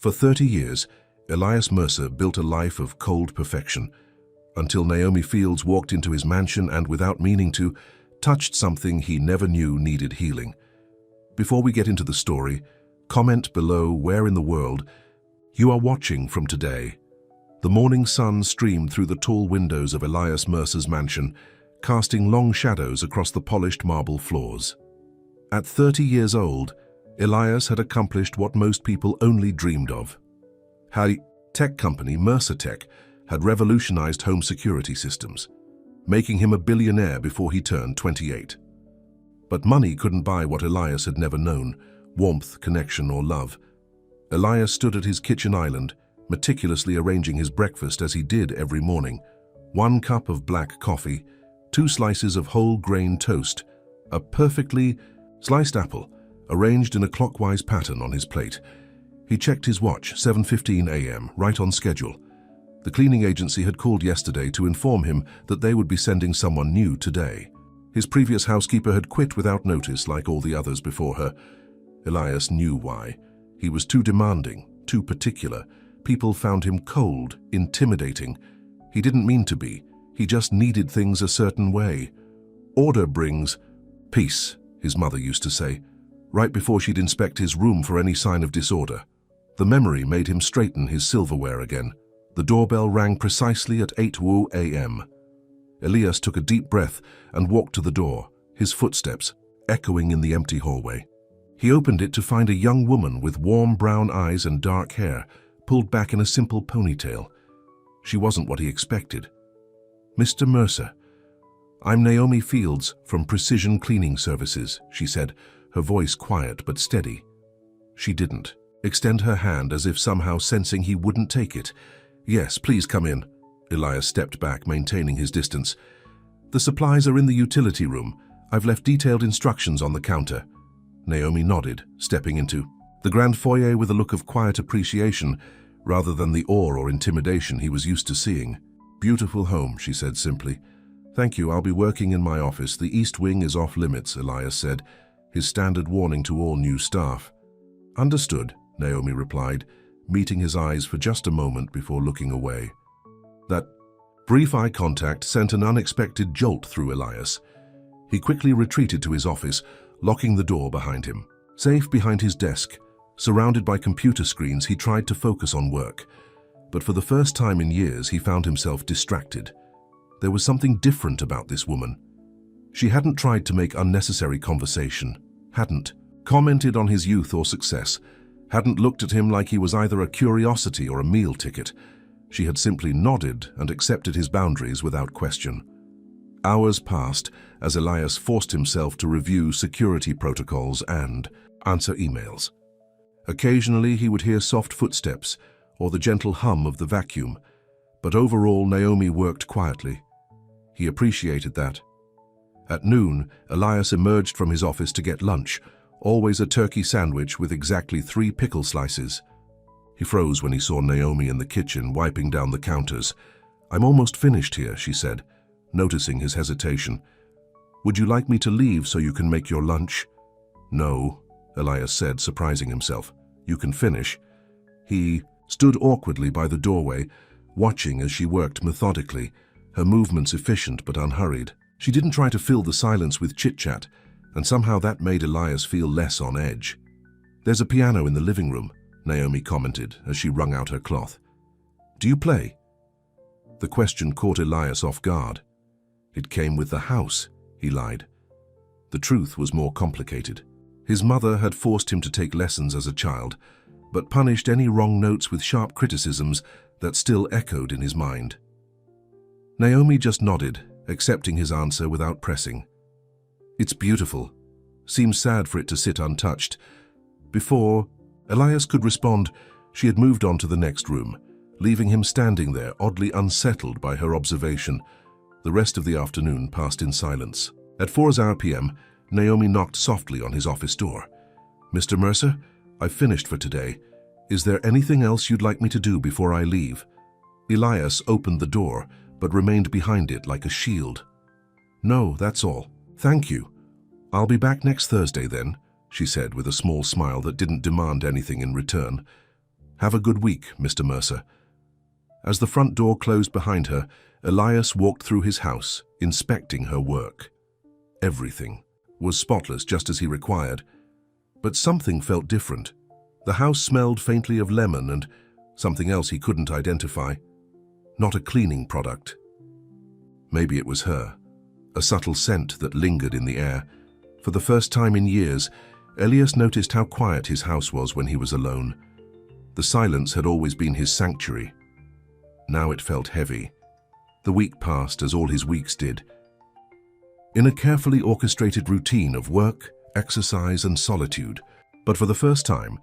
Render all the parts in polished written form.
For 30 years, Elias Mercer built a life of cold perfection, until Naomi Fields walked into his mansion and, without meaning to, touched something he never knew needed healing. Before we get into the story, comment below where in the world you are watching from today. The morning sun streamed through the tall windows of Elias Mercer's mansion, casting long shadows across the polished marble floors. At 30 years old, Elias had accomplished what most people only dreamed of. Tech company Mercer Tech had revolutionized home security systems, making him a billionaire before he turned 28. But money couldn't buy what Elias had never known: warmth, connection, or love. Elias stood at his kitchen island, meticulously arranging his breakfast as he did every morning. 1 cup of black coffee, 2 slices of whole grain toast, a perfectly sliced apple, arranged in a clockwise pattern on his plate. He checked his watch, 7:15 a.m., right on schedule. The cleaning agency had called yesterday to inform him that they would be sending someone new today. His previous housekeeper had quit without notice, like all the others before her. Elias knew why. He was too demanding, too particular. People found him cold, intimidating. He didn't mean to be. He just needed things a certain way. Order brings peace, his mother used to say, right before she'd inspect his room for any sign of disorder. The memory made him straighten his silverware again. The doorbell rang precisely at 8 a.m. Elias took a deep breath and walked to the door, his footsteps echoing in the empty hallway. He opened it to find a young woman with warm brown eyes and dark hair, pulled back in a simple ponytail. She wasn't what he expected. "Mr. Mercer, I'm Naomi Fields from Precision Cleaning Services," she said, her voice quiet but steady. She didn't extend her hand, as if somehow sensing he wouldn't take it. "Yes, please come in." Elias stepped back, maintaining his distance. "The supplies are in the utility room. I've left detailed instructions on the counter." Naomi nodded, stepping into the grand foyer with a look of quiet appreciation rather than the awe or intimidation he was used to seeing. "Beautiful home," she said simply. "Thank you, I'll be working in my office. The East Wing is off limits," Elias said, his standard warning to all new staff. "Understood," Naomi replied, meeting his eyes for just a moment before looking away. That brief eye contact sent an unexpected jolt through Elias. He quickly retreated to his office, locking the door behind him. Safe behind his desk, surrounded by computer screens, he tried to focus on work. But for the first time in years, he found himself distracted. There was something different about this woman. She hadn't tried to make unnecessary conversation, hadn't commented on his youth or success, hadn't looked at him like he was either a curiosity or a meal ticket. She had simply nodded and accepted his boundaries without question. Hours passed as Elias forced himself to review security protocols and answer emails. Occasionally he would hear soft footsteps or the gentle hum of the vacuum, but overall Naomi worked quietly. He appreciated that. At noon, Elias emerged from his office to get lunch, always a turkey sandwich with exactly 3 pickle slices. He froze when he saw Naomi in the kitchen, wiping down the counters. "I'm almost finished here," she said, noticing his hesitation. "Would you like me to leave so you can make your lunch?" "No," Elias said, surprising himself. "You can finish." He stood awkwardly by the doorway, watching as she worked methodically, her movements efficient but unhurried. She didn't try to fill the silence with chit-chat, and somehow that made Elias feel less on edge. "There's a piano in the living room," Naomi commented as she wrung out her cloth. "Do you play?" The question caught Elias off guard. "It came with the house," he lied. The truth was more complicated. His mother had forced him to take lessons as a child, but punished any wrong notes with sharp criticisms that still echoed in his mind. Naomi just nodded, accepting his answer without pressing. "It's beautiful. Seems sad for it to sit untouched." Before Elias could respond, she had moved on to the next room, leaving him standing there, oddly unsettled by her observation. The rest of the afternoon passed in silence. At 4 p.m., Naomi knocked softly on his office door. "Mr. Mercer, I've finished for today. Is there anything else you'd like me to do before I leave?" Elias opened the door, but remained behind it like a shield. "No, that's all. Thank you. I'll be back next Thursday then," she said with a small smile that didn't demand anything in return. "Have a good week, Mr. Mercer." As the front door closed behind her, Elias walked through his house, inspecting her work. Everything was spotless, just as he required. But something felt different. The house smelled faintly of lemon and something else he couldn't identify. Not a cleaning product. Maybe it was her. A subtle scent that lingered in the air. For the first time in years, Elias noticed how quiet his house was when he was alone. The silence had always been his sanctuary. Now it felt heavy. The week passed as all his weeks did. In a carefully orchestrated routine of work, exercise, and solitude. But for the first time,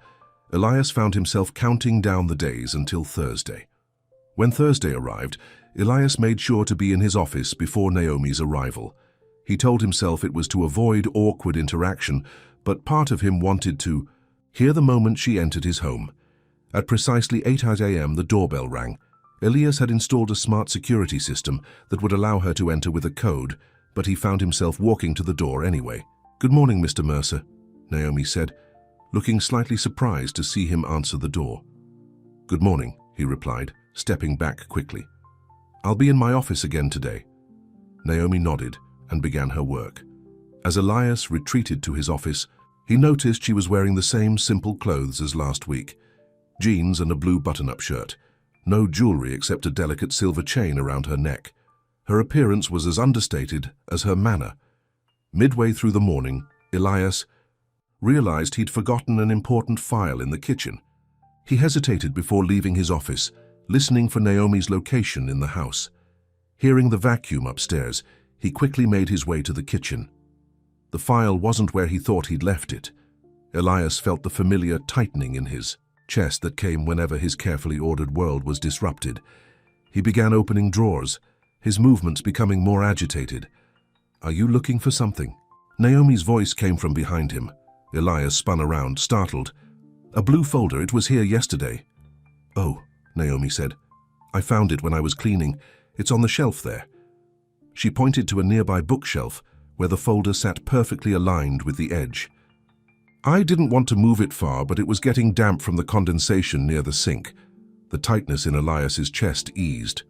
Elias found himself counting down the days until Thursday. When Thursday arrived, Elias made sure to be in his office before Naomi's arrival. He told himself it was to avoid awkward interaction, but part of him wanted to hear the moment she entered his home. At precisely 8 a.m. the doorbell rang. Elias had installed a smart security system that would allow her to enter with a code, but he found himself walking to the door anyway. "Good morning, Mr. Mercer," Naomi said, looking slightly surprised to see him answer the door. "Good morning," he replied, stepping back quickly. "I'll be in my office again today." Naomi nodded and began her work. As Elias retreated to his office, he noticed she was wearing the same simple clothes as last week. Jeans and a blue button-up shirt. No jewelry except a delicate silver chain around her neck. Her appearance was as understated as her manner. Midway through the morning, Elias realized he'd forgotten an important file in the kitchen. He hesitated before leaving his office, listening for Naomi's location in the house. Hearing the vacuum upstairs, he quickly made his way to the kitchen. The file wasn't where he thought he'd left it. Elias felt the familiar tightening in his chest that came whenever his carefully ordered world was disrupted. He began opening drawers, his movements becoming more agitated. "Are you looking for something?" Naomi's voice came from behind him. Elias spun around, startled. "A blue folder, it was here yesterday." "Oh," Naomi said. "I found it when I was cleaning. It's on the shelf there." She pointed to a nearby bookshelf where the folder sat perfectly aligned with the edge. "I didn't want to move it far, but it was getting damp from the condensation near the sink." The tightness in Elias's chest eased.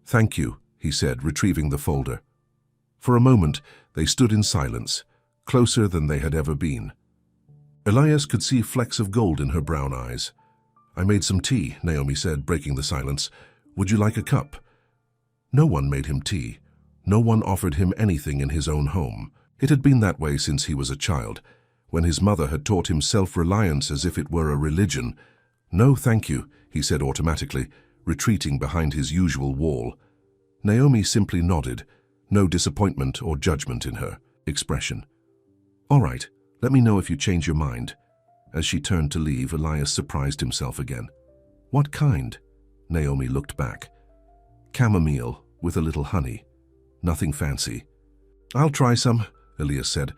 "Thank you," he said, retrieving the folder. For a moment, they stood in silence, closer than they had ever been. Elias could see flecks of gold in her brown eyes. "I made some tea," Naomi said, breaking the silence. "Would you like a cup?" No one made him tea. No one offered him anything in his own home. It had been that way since he was a child, when his mother had taught him self-reliance as if it were a religion. "No, thank you," he said automatically, retreating behind his usual wall. Naomi simply nodded, no disappointment or judgment in her expression. "All right, let me know if you change your mind." As she turned to leave, Elias surprised himself again. "What kind?" Naomi looked back. "Chamomile with a little honey. Nothing fancy." "I'll try some," Elias said,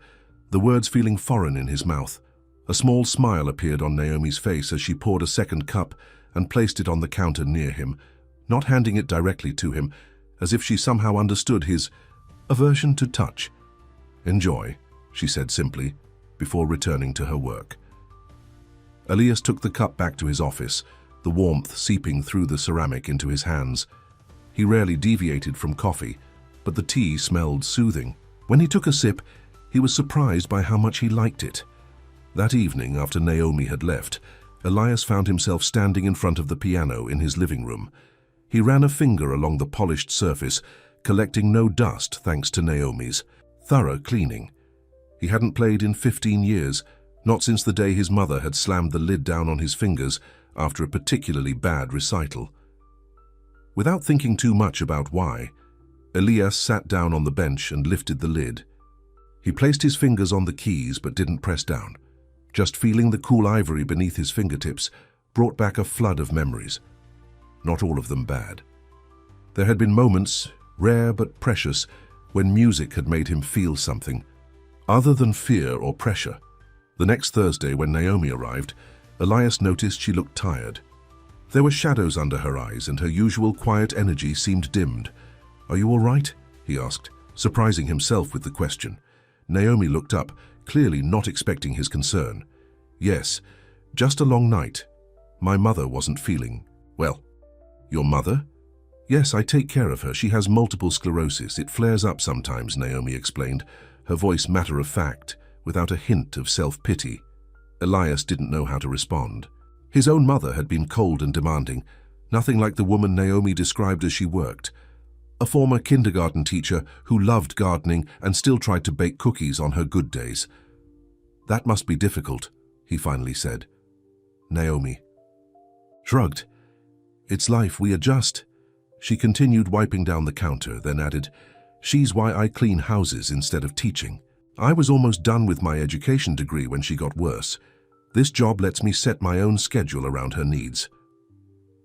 the words feeling foreign in his mouth. A small smile appeared on Naomi's face as she poured a second cup and placed it on the counter near him, not handing it directly to him, as if she somehow understood his aversion to touch. "Enjoy," she said simply, before returning to her work. Elias took the cup back to his office, the warmth seeping through the ceramic into his hands. He rarely deviated from coffee, but the tea smelled soothing. When he took a sip, he was surprised by how much he liked it. That evening, after Naomi had left, Elias found himself standing in front of the piano in his living room. He ran a finger along the polished surface, collecting no dust thanks to Naomi's thorough cleaning. He hadn't played in 15 years, not since the day his mother had slammed the lid down on his fingers after a particularly bad recital. Without thinking too much about why, Elias sat down on the bench and lifted the lid. He placed his fingers on the keys but didn't press down. Just feeling the cool ivory beneath his fingertips brought back a flood of memories. Not all of them bad. There had been moments, rare but precious, when music had made him feel something, other than fear or pressure. The next Thursday, when Naomi arrived, Elias noticed she looked tired. There were shadows under her eyes and her usual quiet energy seemed dimmed. "Are you all right?" he asked, surprising himself with the question. Naomi looked up, clearly not expecting his concern. "Yes, just a long night. My mother wasn't feeling well. Your mother? Yes, I take care of her. She has multiple sclerosis. It flares up sometimes, Naomi explained, her voice matter of fact, without a hint of self-pity. Elias didn't know how to respond. His own mother had been cold and demanding, nothing like the woman Naomi described as she worked. A former kindergarten teacher who loved gardening and still tried to bake cookies on her good days. That must be difficult, he finally said. Naomi shrugged. It's life, we adjust. She continued, wiping down the counter, then added, She's why I clean houses instead of teaching. I was almost done with my education degree when she got worse. This job lets me set my own schedule around her needs.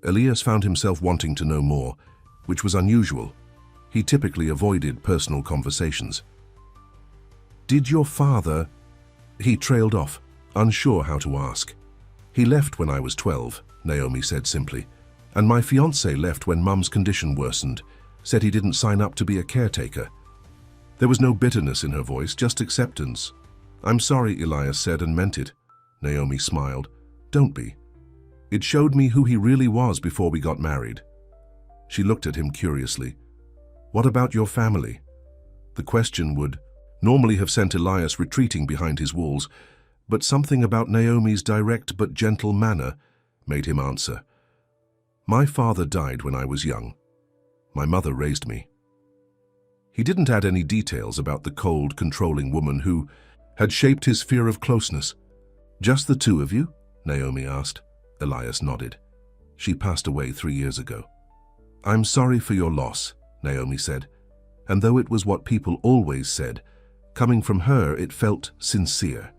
Elias found himself wanting to know more, which was unusual. He typically avoided personal conversations. Did your father... He trailed off, unsure how to ask. He left when I was 12, Naomi said simply. And my fiancé left when Mum's condition worsened, said he didn't sign up to be a caretaker. There was no bitterness in her voice, just acceptance. I'm sorry, Elias said, and meant it. Naomi smiled. Don't be. It showed me who he really was before we got married. She looked at him curiously. What about your family? The question would normally have sent Elias retreating behind his walls, but something about Naomi's direct but gentle manner made him answer. My father died when I was young. My mother raised me. He didn't add any details about the cold, controlling woman who had shaped his fear of closeness. Just the two of you? Naomi asked. Elias nodded. She passed away 3 years ago. I'm sorry for your loss, Naomi said, and though it was what people always said, coming from her it felt sincere.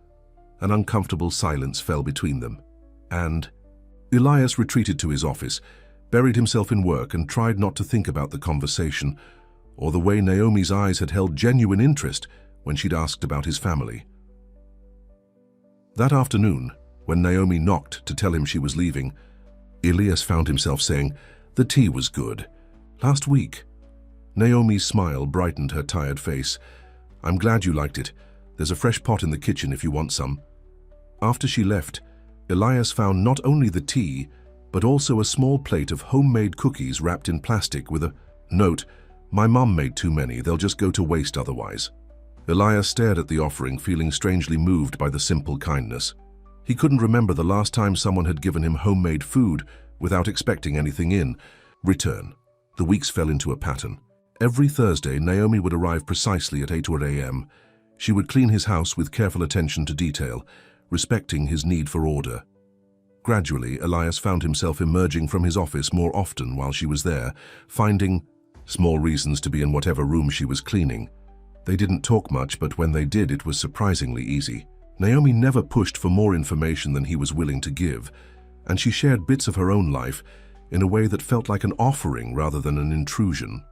An uncomfortable silence fell between them, and Elias retreated to his office, buried himself in work and tried not to think about the conversation or the way Naomi's eyes had held genuine interest when she'd asked about his family. That afternoon, when Naomi knocked to tell him she was leaving, Elias found himself saying, The tea was good. Last week. Naomi's smile brightened her tired face. I'm glad you liked it. There's a fresh pot in the kitchen if you want some. After she left, Elias found not only the tea, but also a small plate of homemade cookies wrapped in plastic with a note, My mum made too many, they'll just go to waste otherwise. Elias stared at the offering, feeling strangely moved by the simple kindness. He couldn't remember the last time someone had given him homemade food without expecting anything in return. The weeks fell into a pattern. Every Thursday, Naomi would arrive precisely at 8 a.m. She would clean his house with careful attention to detail, respecting his need for order. Gradually, Elias found himself emerging from his office more often while she was there, finding small reasons to be in whatever room she was cleaning. They didn't talk much, but when they did, it was surprisingly easy. Naomi never pushed for more information than he was willing to give, and she shared bits of her own life in a way that felt like an offering rather than an intrusion.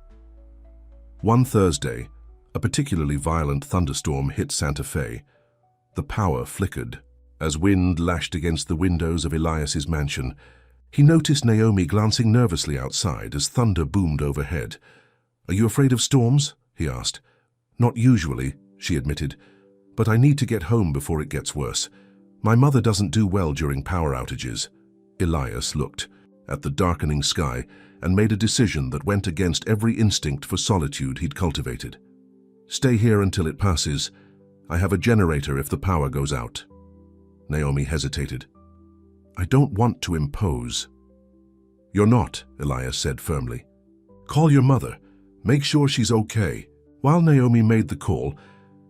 One Thursday, a particularly violent thunderstorm hit Santa Fe. The power flickered. As wind lashed against the windows of Elias's mansion, he noticed Naomi glancing nervously outside as thunder boomed overhead. Are you afraid of storms? He asked. Not usually, she admitted, but I need to get home before it gets worse. My mother doesn't do well during power outages. Elias looked at the darkening sky and made a decision that went against every instinct for solitude he'd cultivated. Stay here until it passes. I have a generator if the power goes out. Naomi hesitated. I don't want to impose. You're not, Elias said firmly. Call your mother. Make sure she's okay. While Naomi made the call,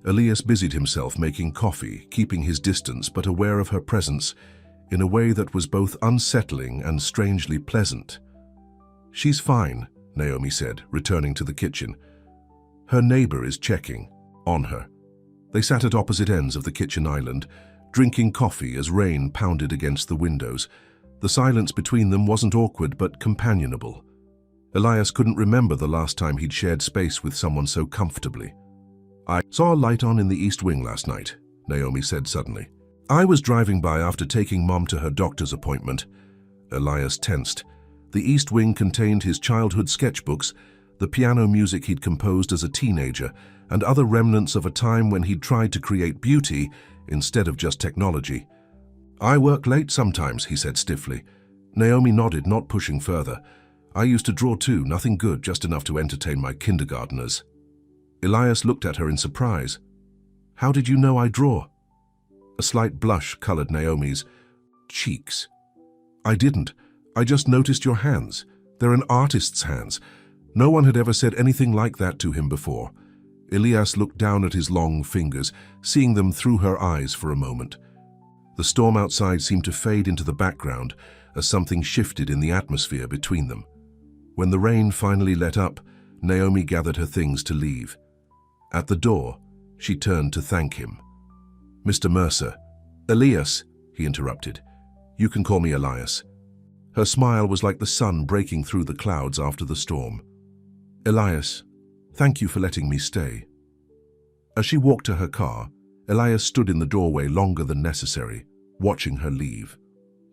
Elias busied himself making coffee, keeping his distance but aware of her presence in a way that was both unsettling and strangely pleasant. She's fine, Naomi said, returning to the kitchen. Her neighbor is checking on her. They sat at opposite ends of the kitchen island, drinking coffee as rain pounded against the windows. The silence between them wasn't awkward but companionable. Elias couldn't remember the last time he'd shared space with someone so comfortably. I saw a light on in the East Wing last night, Naomi said suddenly. I was driving by after taking Mom to her doctor's appointment. Elias tensed. The East Wing contained his childhood sketchbooks, the piano music he'd composed as a teenager, and other remnants of a time when he'd tried to create beauty instead of just technology. I work late sometimes, he said stiffly. Naomi nodded, not pushing further. I used to draw too, nothing good, just enough to entertain my kindergarteners. Elias looked at her in surprise. How did you know I draw? A slight blush colored Naomi's cheeks. I didn't. I just noticed your hands. They're an artist's hands. No one had ever said anything like that to him before. Elias looked down at his long fingers, seeing them through her eyes for a moment. The storm outside seemed to fade into the background as something shifted in the atmosphere between them. When the rain finally let up, Naomi gathered her things to leave. At the door, she turned to thank him. Mr. Mercer. Elias, he interrupted. You can call me Elias. Her smile was like the sun breaking through the clouds after the storm. Elias, thank you for letting me stay. As she walked to her car, Elias stood in the doorway longer than necessary, watching her leave.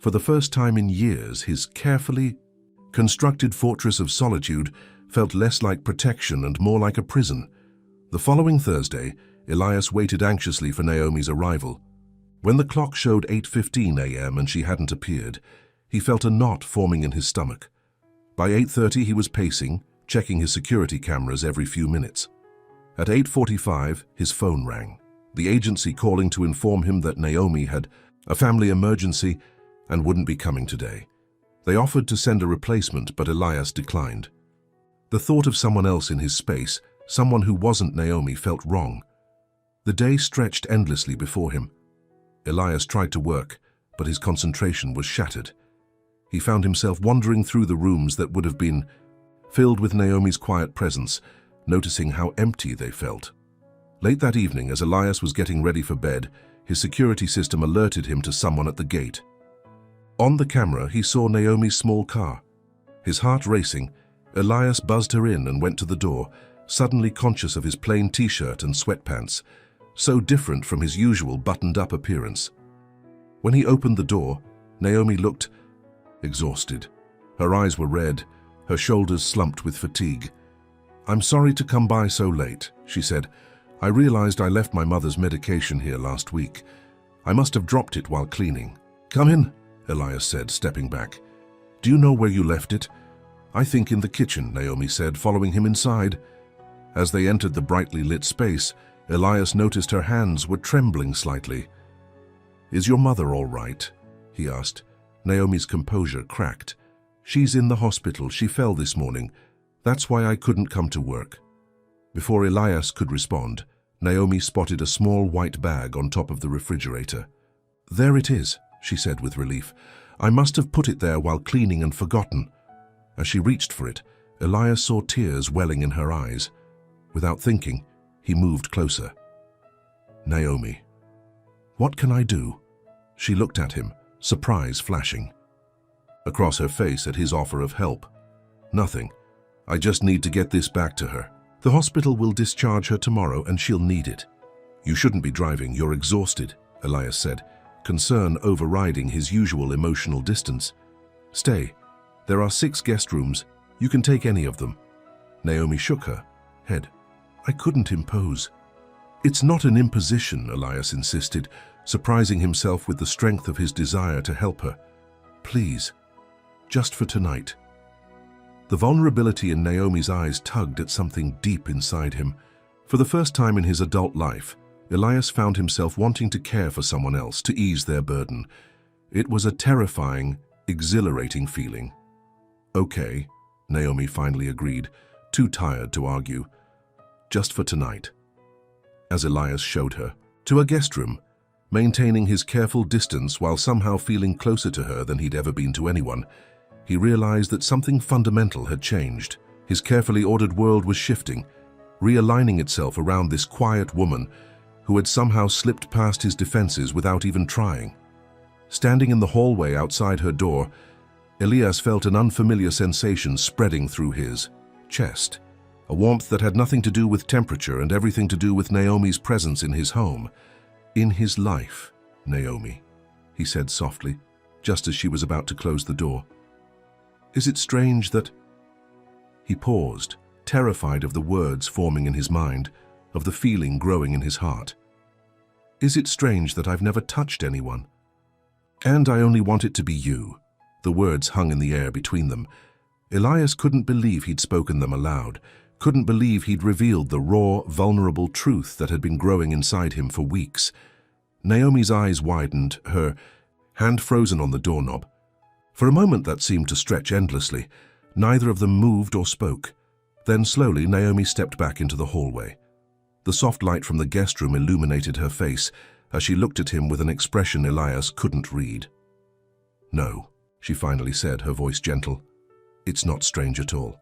For the first time in years, his carefully constructed fortress of solitude felt less like protection and more like a prison. The following Thursday, Elias waited anxiously for Naomi's arrival. When the clock showed 8:15 a.m. and she hadn't appeared, he felt a knot forming in his stomach. By 8:30 he was pacing, checking his security cameras every few minutes. At 8:45, his phone rang, the agency calling to inform him that Naomi had a family emergency and wouldn't be coming today. They offered to send a replacement, but Elias declined. The thought of someone else in his space, someone who wasn't Naomi, felt wrong. The day stretched endlessly before him. Elias tried to work, but his concentration was shattered. He found himself wandering through the rooms that would have been filled with Naomi's quiet presence, noticing how empty they felt. Late that evening, as Elias was getting ready for bed, his security system alerted him to someone at the gate. On the camera, he saw Naomi's small car. His heart racing, Elias buzzed her in and went to the door, suddenly conscious of his plain t-shirt and sweatpants, so different from his usual buttoned-up appearance. When he opened the door, Naomi looked exhausted. Her eyes were red, her shoulders slumped with fatigue. "I'm sorry to come by so late," she said. "I realized I left my mother's medication here last week. I must have dropped it while cleaning." "Come in," Elias said, stepping back. "Do you know where you left it?" "I think in the kitchen," Naomi said, following him inside. As they entered the brightly lit space, Elias noticed her hands were trembling slightly. "Is your mother all right?" he asked. Naomi's composure cracked. "She's in the hospital. She fell this morning. That's why I couldn't come to work." Before Elias could respond, Naomi spotted a small white bag on top of the refrigerator. "There it is," she said with relief. "I must have put it there while cleaning and forgotten." As she reached for it, Elias saw tears welling in her eyes. Without thinking, he moved closer. "Naomi, what can I do?" She looked at him, surprise flashing across her face at his offer of help. "Nothing. I just need to get this back to her. The hospital will discharge her tomorrow and she'll need it." "You shouldn't be driving. You're exhausted," Elias said, concern overriding his usual emotional distance. "Stay. There are 6 guest rooms. You can take any of them." Naomi shook her head. "I couldn't impose." "It's not an imposition," Elias insisted, surprising himself with the strength of his desire to help her. "Please, just for tonight." The vulnerability in Naomi's eyes tugged at something deep inside him. For the first time in his adult life, Elias found himself wanting to care for someone else, to ease their burden. It was a terrifying, exhilarating feeling. "Okay," Naomi finally agreed, too tired to argue. "Just for tonight." As Elias showed her to a guest room, maintaining his careful distance while somehow feeling closer to her than he'd ever been to anyone, he realized that something fundamental had changed. His carefully ordered world was shifting, realigning itself around this quiet woman who had somehow slipped past his defenses without even trying. Standing in the hallway outside her door, Elias felt an unfamiliar sensation spreading through his chest, a warmth that had nothing to do with temperature and everything to do with Naomi's presence in his home. "In his life, Naomi," he said softly, just as she was about to close the door. "Is it strange that—" He paused, terrified of the words forming in his mind, of the feeling growing in his heart. "Is it strange that I've never touched anyone? And I only want it to be you." The words hung in the air between them. Elias couldn't believe he'd spoken them aloud, couldn't believe he'd revealed the raw, vulnerable truth that had been growing inside him for weeks. Naomi's eyes widened, her hand frozen on the doorknob. For a moment that seemed to stretch endlessly. Neither of them moved or spoke. Then slowly Naomi stepped back into the hallway. The soft light from the guest room illuminated her face as she looked at him with an expression Elias couldn't read. "No," she finally said, her voice gentle. "It's not strange at all."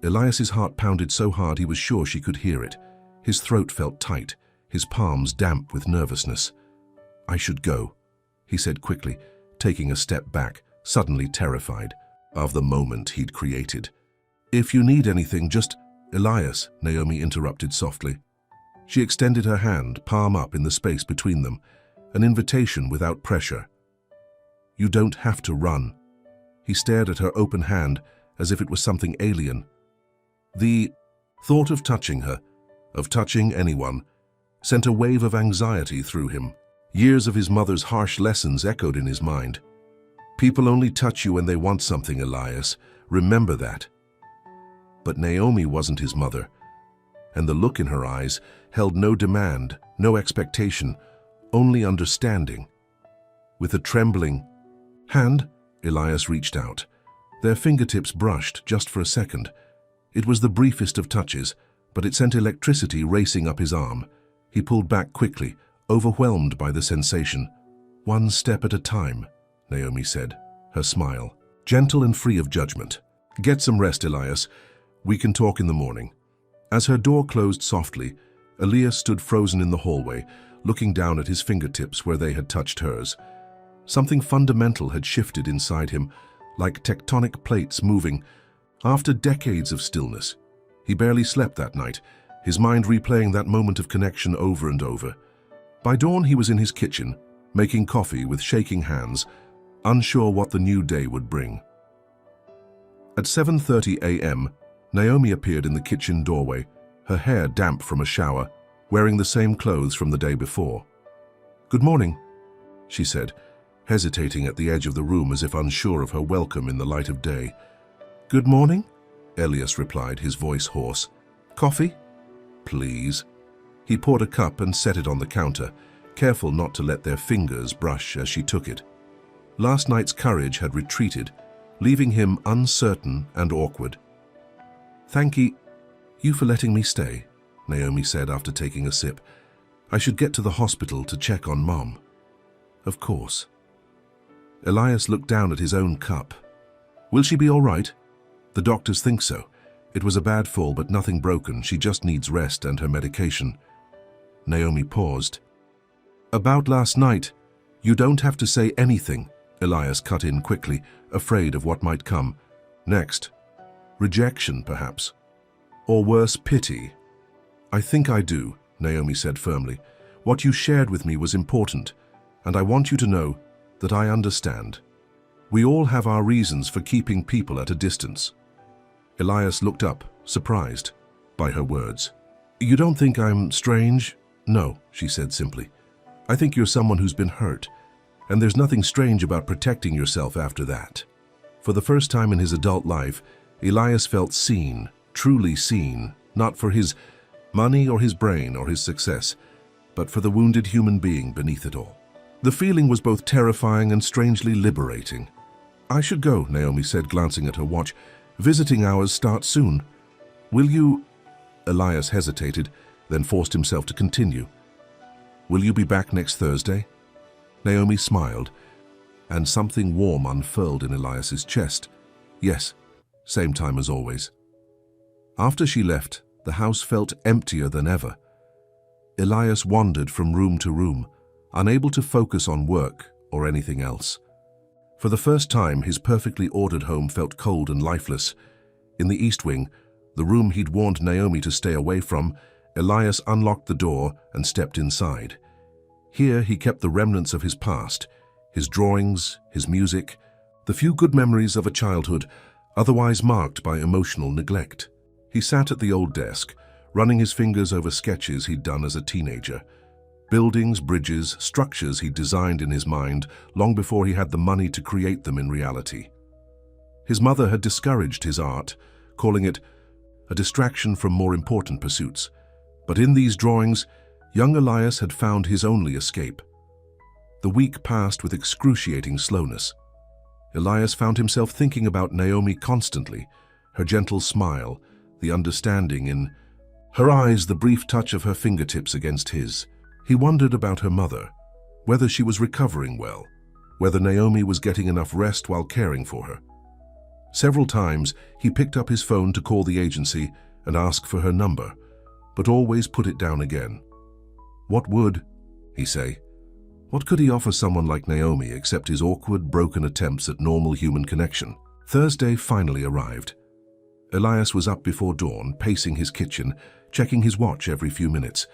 Elias's heart pounded so hard he was sure she could hear it. His throat felt tight, his palms damp with nervousness. "I should go," he said quickly, taking a step back, suddenly terrified of the moment he'd created. "If you need anything, just—" "Elias," Naomi interrupted softly. She extended her hand, palm up in the space between them, an invitation without pressure. "You don't have to run." He stared at her open hand as if it was something alien. The thought of touching her, of touching anyone, sent a wave of anxiety through him. Years of his mother's harsh lessons echoed in his mind. "People only touch you when they want something, Elias. Remember that." But Naomi wasn't his mother, and the look in her eyes held no demand, no expectation, only understanding. With a trembling hand, Elias reached out. Their fingertips brushed just for a second. It was the briefest of touches, but it sent electricity racing up his arm. He pulled back quickly, overwhelmed by the sensation. "One step at a time," Naomi said, her smile gentle and free of judgment. "Get some rest, Elias. We can talk in the morning." As her door closed softly, Elias stood frozen in the hallway, looking down at his fingertips where they had touched hers. Something fundamental had shifted inside him, like tectonic plates moving. After decades of stillness, he barely slept that night, his mind replaying that moment of connection over and over. By dawn, he was in his kitchen, making coffee with shaking hands, unsure what the new day would bring. At 7:30 a.m., Naomi appeared in the kitchen doorway, her hair damp from a shower, wearing the same clothes from the day before. "Good morning," she said, hesitating at the edge of the room as if unsure of her welcome in the light of day. "Good morning," Elias replied, his voice hoarse. "Coffee?" "Please." He poured a cup and set it on the counter, careful not to let their fingers brush as she took it. Last night's courage had retreated, leaving him uncertain and awkward. "Thank you for letting me stay," Naomi said after taking a sip. "I should get to the hospital to check on Mom." "Of course." Elias looked down at his own cup. "Will she be all right?" "The doctors think so. It was a bad fall, but nothing broken. She just needs rest and her medication." Naomi paused. "About last night, you don't have to say anything," Elias cut in quickly, afraid of what might come. Next. Rejection, perhaps. Or worse, pity. "I think I do," Naomi said firmly. "What you shared with me was important, and I want you to know that I understand. We all have our reasons for keeping people at a distance." Elias looked up, surprised by her words. "You don't think I'm strange?" "No," she said simply. "I think you're someone who's been hurt, and there's nothing strange about protecting yourself after that." For the first time in his adult life, Elias felt seen, truly seen, not for his money or his brain or his success, but for the wounded human being beneath it all. The feeling was both terrifying and strangely liberating. "I should go," Naomi said, glancing at her watch. "Visiting hours start soon. Will you—" Elias hesitated, then forced himself to continue. "Will you be back next Thursday?" Naomi smiled, and something warm unfurled in Elias's chest. "Yes, same time as always." After she left, the house felt emptier than ever. Elias wandered from room to room, unable to focus on work or anything else. For the first time, his perfectly ordered home felt cold and lifeless. In the East Wing, the room he'd warned Naomi to stay away from, Elias unlocked the door and stepped inside. Here he kept the remnants of his past, his drawings, his music, the few good memories of a childhood otherwise marked by emotional neglect. He sat at the old desk, running his fingers over sketches he'd done as a teenager. Buildings, bridges, structures he'd designed in his mind long before he had the money to create them in reality. His mother had discouraged his art, calling it a distraction from more important pursuits. But in these drawings, young Elias had found his only escape. The week passed with excruciating slowness. Elias found himself thinking about Naomi constantly, her gentle smile, the understanding in her eyes, the brief touch of her fingertips against his. He wondered about her mother, whether she was recovering well, whether Naomi was getting enough rest while caring for her. Several times he picked up his phone to call the agency and ask for her number, but always put it down again. What would he say? What could he offer someone like Naomi except his awkward, broken attempts at normal human connection? Thursday finally arrived. Elias was up before dawn, pacing his kitchen, checking his watch every few minutes.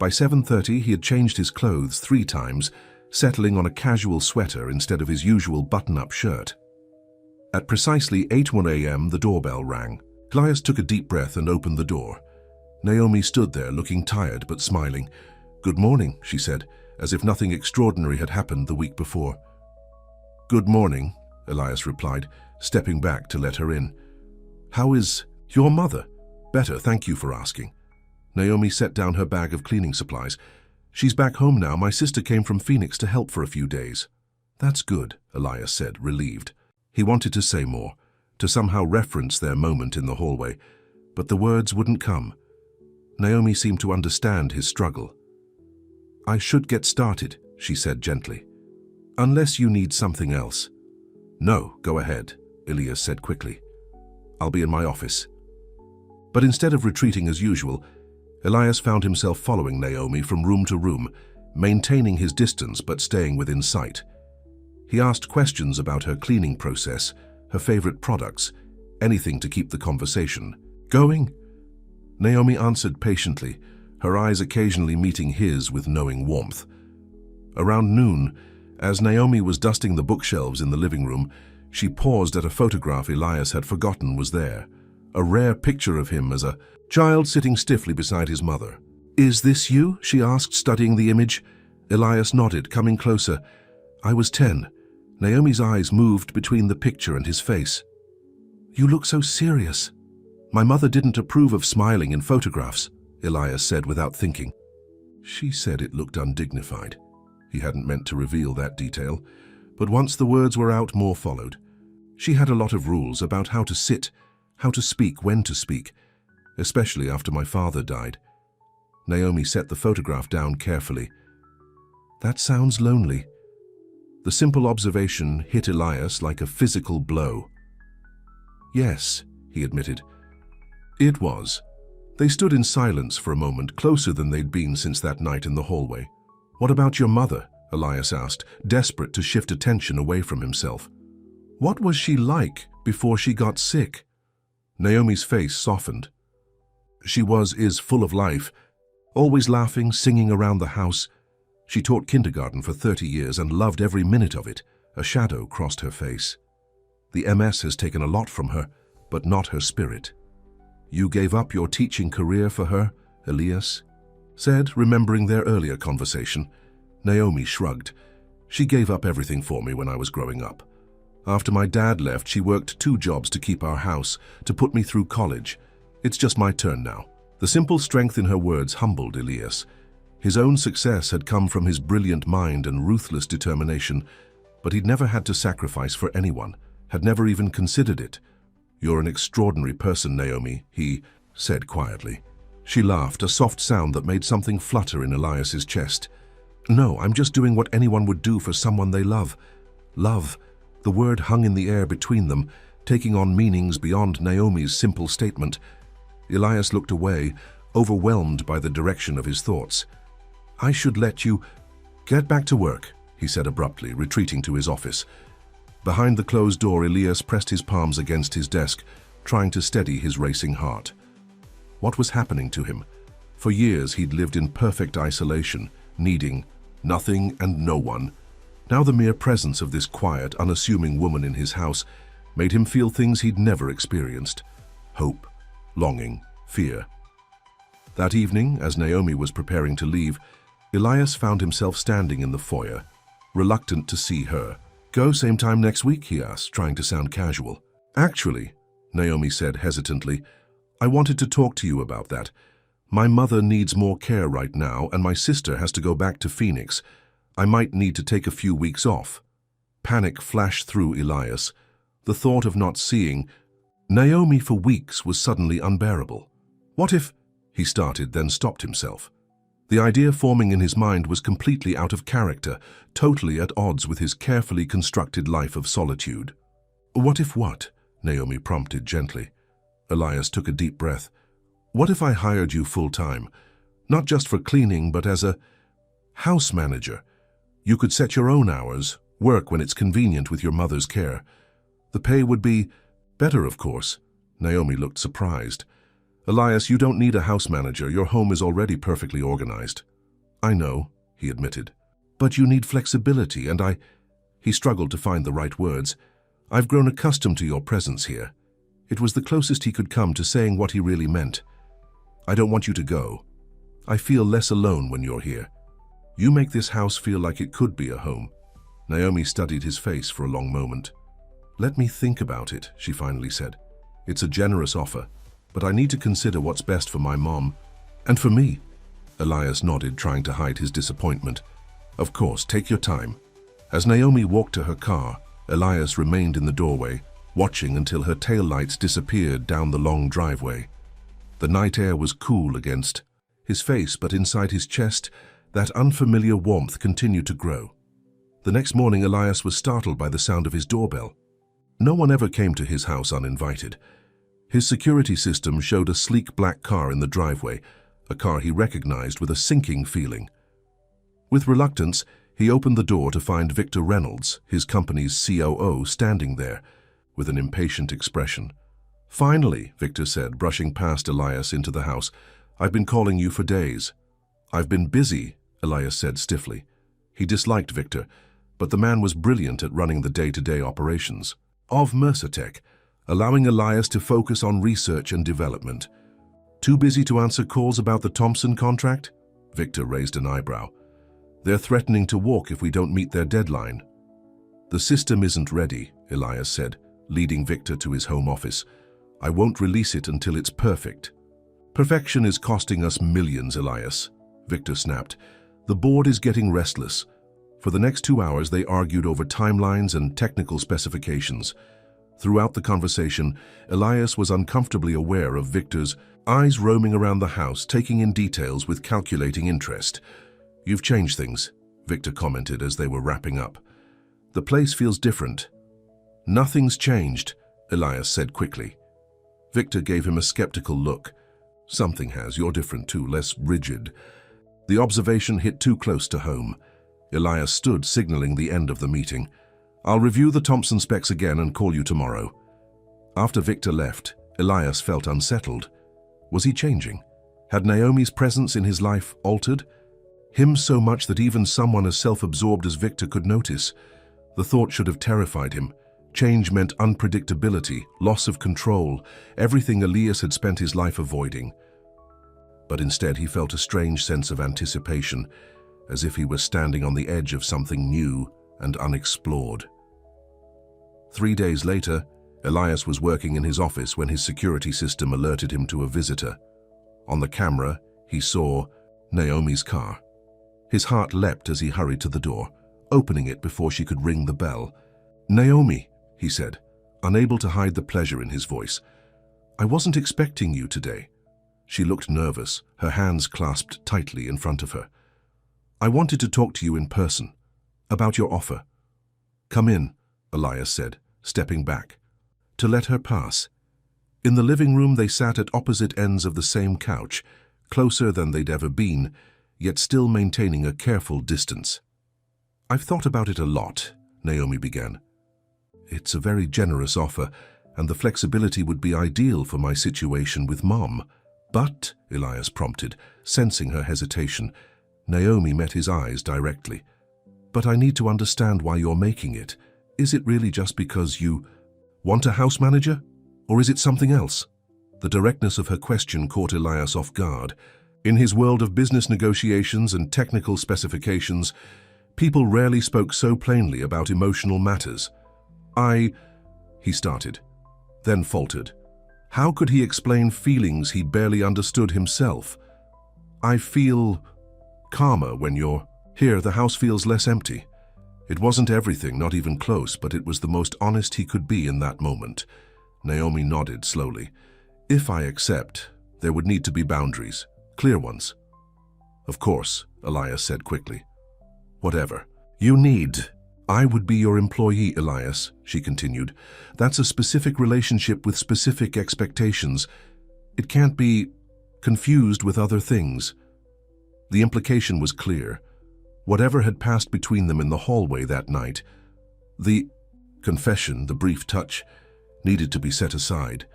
By 7:30 he had changed his clothes 3 times, settling on a casual sweater instead of his usual button-up shirt. At precisely 8:01 a.m. the doorbell rang. Elias took a deep breath and opened the door. Naomi stood there looking tired but smiling. "Good morning," she said, as if nothing extraordinary had happened the week before. "Good morning," Elias replied, stepping back to let her in. "How is your mother?" "Better, thank you for asking." Naomi set down her bag of cleaning supplies. "She's back home now. My sister came from Phoenix to help for a few days." "That's good," Elias said, relieved. He wanted to say more, to somehow reference their moment in the hallway, but the words wouldn't come. Naomi seemed to understand his struggle. "I should get started," she said gently. "Unless you need something else." "No, go ahead," Elias said quickly. "I'll be in my office." But instead of retreating as usual, Elias found himself following Naomi from room to room, maintaining his distance but staying within sight. He asked questions about her cleaning process, her favorite products, anything to keep the conversation going. Naomi answered patiently, her eyes occasionally meeting his with knowing warmth. Around noon, as Naomi was dusting the bookshelves in the living room, she paused at a photograph Elias had forgotten was there, a rare picture of him as a child sitting stiffly beside his mother. "Is this you?" she asked, studying the image. Elias nodded, coming closer. "I was 10. Naomi's eyes moved between the picture and his face. "You look so serious." "My mother didn't approve of smiling in photographs," Elias said without thinking. She said it looked undignified. He hadn't meant to reveal that detail, but once the words were out, more followed. She had a lot of rules about how to sit, how to speak, when to speak, especially after my father died. Naomi set the photograph down carefully. "That sounds lonely." The simple observation hit Elias like a physical blow. "Yes," he admitted. It was. They stood in silence for a moment, closer than they'd been since that night in the hallway. "What about your mother?" Elias asked, desperate to shift attention away from himself. "What was she like before she got sick?" Naomi's face softened. "She is full of life, always laughing, singing around the house. She taught kindergarten for 30 years and loved every minute of it." A shadow crossed her face. "The MS has taken a lot from her, but not her spirit." "You gave up your teaching career for her?" Elias said, remembering their earlier conversation. Naomi shrugged. "She gave up everything for me when I was growing up. After my dad left, she worked 2 jobs to keep our house, to put me through college. It's just my turn now." The simple strength in her words humbled Elias. His own success had come from his brilliant mind and ruthless determination, but he'd never had to sacrifice for anyone, had never even considered it. "You're an extraordinary person, Naomi," he said quietly. She laughed, a soft sound that made something flutter in Elias's chest. "No, I'm just doing what anyone would do for someone they love." Love. The word hung in the air between them, taking on meanings beyond Naomi's simple statement. Elias looked away, overwhelmed by the direction of his thoughts. "I should let you get back to work," he said abruptly, retreating to his office. Behind the closed door, Elias pressed his palms against his desk, trying to steady his racing heart. What was happening to him? For years he'd lived in perfect isolation, needing nothing and no one. Now the mere presence of this quiet, unassuming woman in his house made him feel things he'd never experienced. Hope, longing, fear. That evening, as Naomi was preparing to leave, Elias found himself standing in the foyer, reluctant to see her. "Go same time next week?" he asked, trying to sound casual. "Actually," Naomi said hesitantly, "I wanted to talk to you about that. My mother needs more care right now, and my sister has to go back to Phoenix. I might need to take a few weeks off." Panic flashed through Elias. The thought of not seeing Naomi for weeks was suddenly unbearable. What if... he started, then stopped himself. The idea forming in his mind was completely out of character, totally at odds with his carefully constructed life of solitude. "What if what?" Naomi prompted gently. Elias took a deep breath. "What if I hired you full-time? Not just for cleaning, but as a house manager. You could set your own hours, work when it's convenient with your mother's care. The pay would be better, of course." Naomi looked surprised. "Elias, you don't need a house manager. Your home is already perfectly organized." "I know," he admitted. "But you need flexibility, and He struggled to find the right words. "I've grown accustomed to your presence here." It was the closest he could come to saying what he really meant. "I don't want you to go. I feel less alone when you're here. You make this house feel like it could be a home." Naomi studied his face for a long moment. "Let me think about it," she finally said. "It's a generous offer, but I need to consider what's best for my mom and for me." Elias nodded, trying to hide his disappointment. "Of course, take your time." As Naomi walked to her car, Elias remained in the doorway, watching until her taillights disappeared down the long driveway. The night air was cool against his face, but inside his chest, that unfamiliar warmth continued to grow. The next morning, Elias was startled by the sound of his doorbell. No one ever came to his house uninvited. His security system showed a sleek black car in the driveway, a car he recognized with a sinking feeling. With reluctance, he opened the door to find Victor Reynolds, his company's COO, standing there, with an impatient expression. "Finally," Victor said, brushing past Elias into the house. "I've been calling you for days." "I've been busy," Elias said stiffly. He disliked Victor, but the man was brilliant at running the day-to-day operations of Mercertech, allowing Elias to focus on research and development. "Too busy to answer calls about the Thompson contract?" Victor raised an eyebrow. "They're threatening to walk if we don't meet their deadline." "The system isn't ready," Elias said, leading Victor to his home office. "I won't release it until it's perfect." "Perfection is costing us millions, Elias," Victor snapped. "The board is getting restless." For the next 2 hours, they argued over timelines and technical specifications. Throughout the conversation, Elias was uncomfortably aware of Victor's eyes roaming around the house, taking in details with calculating interest. "You've changed things," Victor commented as they were wrapping up. "The place feels different." "Nothing's changed," Elias said quickly. Victor gave him a skeptical look. "Something has. You're different too, less rigid." The observation hit too close to home. Elias stood, signaling the end of the meeting. "I'll review the Thompson specs again and call you tomorrow." After Victor left, Elias felt unsettled. Was he changing? Had Naomi's presence in his life altered him so much that even someone as self-absorbed as Victor could notice? The thought should have terrified him. Change meant unpredictability, loss of control, everything Elias had spent his life avoiding. But instead he felt a strange sense of anticipation, as if he were standing on the edge of something new and unexplored. 3 days later, Elias was working in his office when his security system alerted him to a visitor. On the camera, he saw Naomi's car. His heart leapt as he hurried to the door, opening it before she could ring the bell. "Naomi," he said, unable to hide the pleasure in his voice. "I wasn't expecting you today." She looked nervous, her hands clasped tightly in front of her. "I wanted to talk to you in person, about your offer." "Come in," Elias said, stepping back. To let her pass. In the living room they sat at opposite ends of the same couch, closer than they'd ever been, yet still maintaining a careful distance. "I've thought about it a lot," Naomi began. "It's a very generous offer, and the flexibility would be ideal for my situation with Mom." "But," Elias prompted, sensing her hesitation. Naomi met his eyes directly. "But I need to understand why you're making it. Is it really just because you want a house manager? Or is it something else?" The directness of her question caught Elias off guard. In his world of business negotiations and technical specifications, people rarely spoke so plainly about emotional matters. He started, then faltered. How could he explain feelings he barely understood himself? I feel calmer when you're here. The house feels less empty. It wasn't everything, not even close, but it was the most honest he could be in that moment. Naomi nodded slowly. If I accept, there would need to be boundaries, clear ones. Of course, Elias said quickly. Whatever you need. I would be your employee, Elias, she continued. That's a specific relationship with specific expectations. It can't be confused with other things. The implication was clear. Whatever had passed between them in the hallway that night, the confession, the brief touch, needed to be set aside.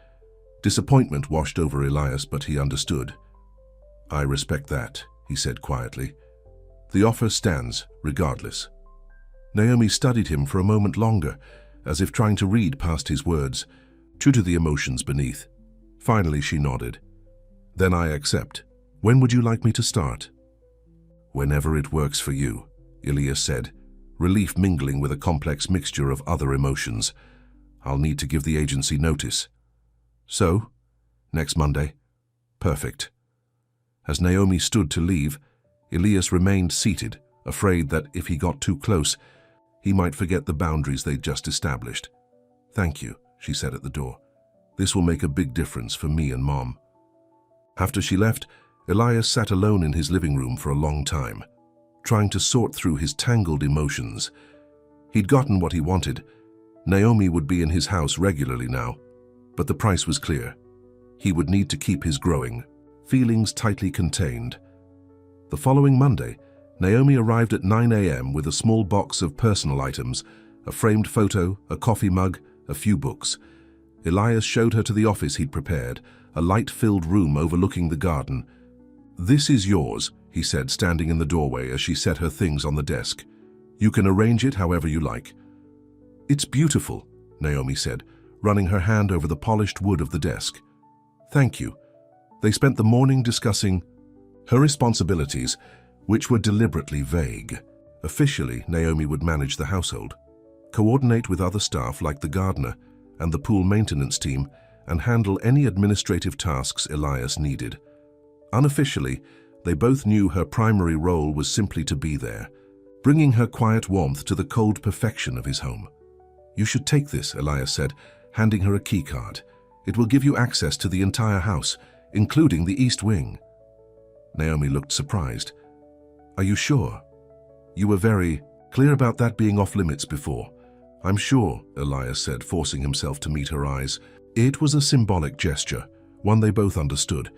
Disappointment washed over Elias, but he understood. I respect that, he said quietly. The offer stands, regardless. Naomi studied him for a moment longer, as if trying to read past his words, true to the emotions beneath. Finally, she nodded. Then I accept. When would you like me to start? Whenever it works for you, Elias said, relief mingling with a complex mixture of other emotions. I'll need to give the agency notice. So, next Monday? Perfect. As Naomi stood to leave, Elias remained seated, afraid that if he got too close, he might forget the boundaries they'd just established. Thank you, she said at the door. This will make a big difference for me and Mom. After she left, Elias sat alone in his living room for a long time, trying to sort through his tangled emotions. He'd gotten what he wanted. Naomi would be in his house regularly now, but the price was clear. He would need to keep his growing feelings tightly contained. The following Monday, Naomi arrived at 9 a.m. with a small box of personal items, a framed photo, a coffee mug, a few books. Elias showed her to the office he'd prepared, a light-filled room overlooking the garden. This is yours, he said, standing in the doorway as she set her things on the desk. You can arrange it however you like. It's beautiful, Naomi said, running her hand over the polished wood of the desk. Thank you. They spent the morning discussing her responsibilities, which were deliberately vague. Officially, Naomi would manage the household, coordinate with other staff like the gardener and the pool maintenance team, and handle any administrative tasks Elias needed. Unofficially, they both knew her primary role was simply to be there, bringing her quiet warmth to the cold perfection of his home. You should take this, Elias said, handing her a key card. It will give you access to the entire house, including the east wing. Naomi looked surprised. Are you sure? You were very clear about that being off limits before. I'm sure, Elias said, forcing himself to meet her eyes. It was a symbolic gesture, one they both understood.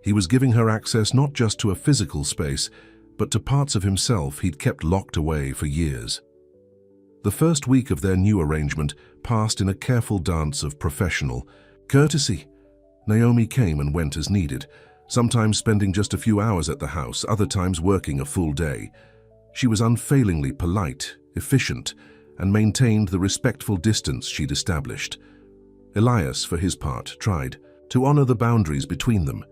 He was giving her access not just to a physical space, but to parts of himself he'd kept locked away for years. The first week of their new arrangement passed in a careful dance of professional courtesy. Naomi came and went as needed, sometimes spending just a few hours at the house, other times working a full day. She was unfailingly polite, efficient, and maintained the respectful distance she'd established. Elias, for his part, tried to honor the boundaries between them,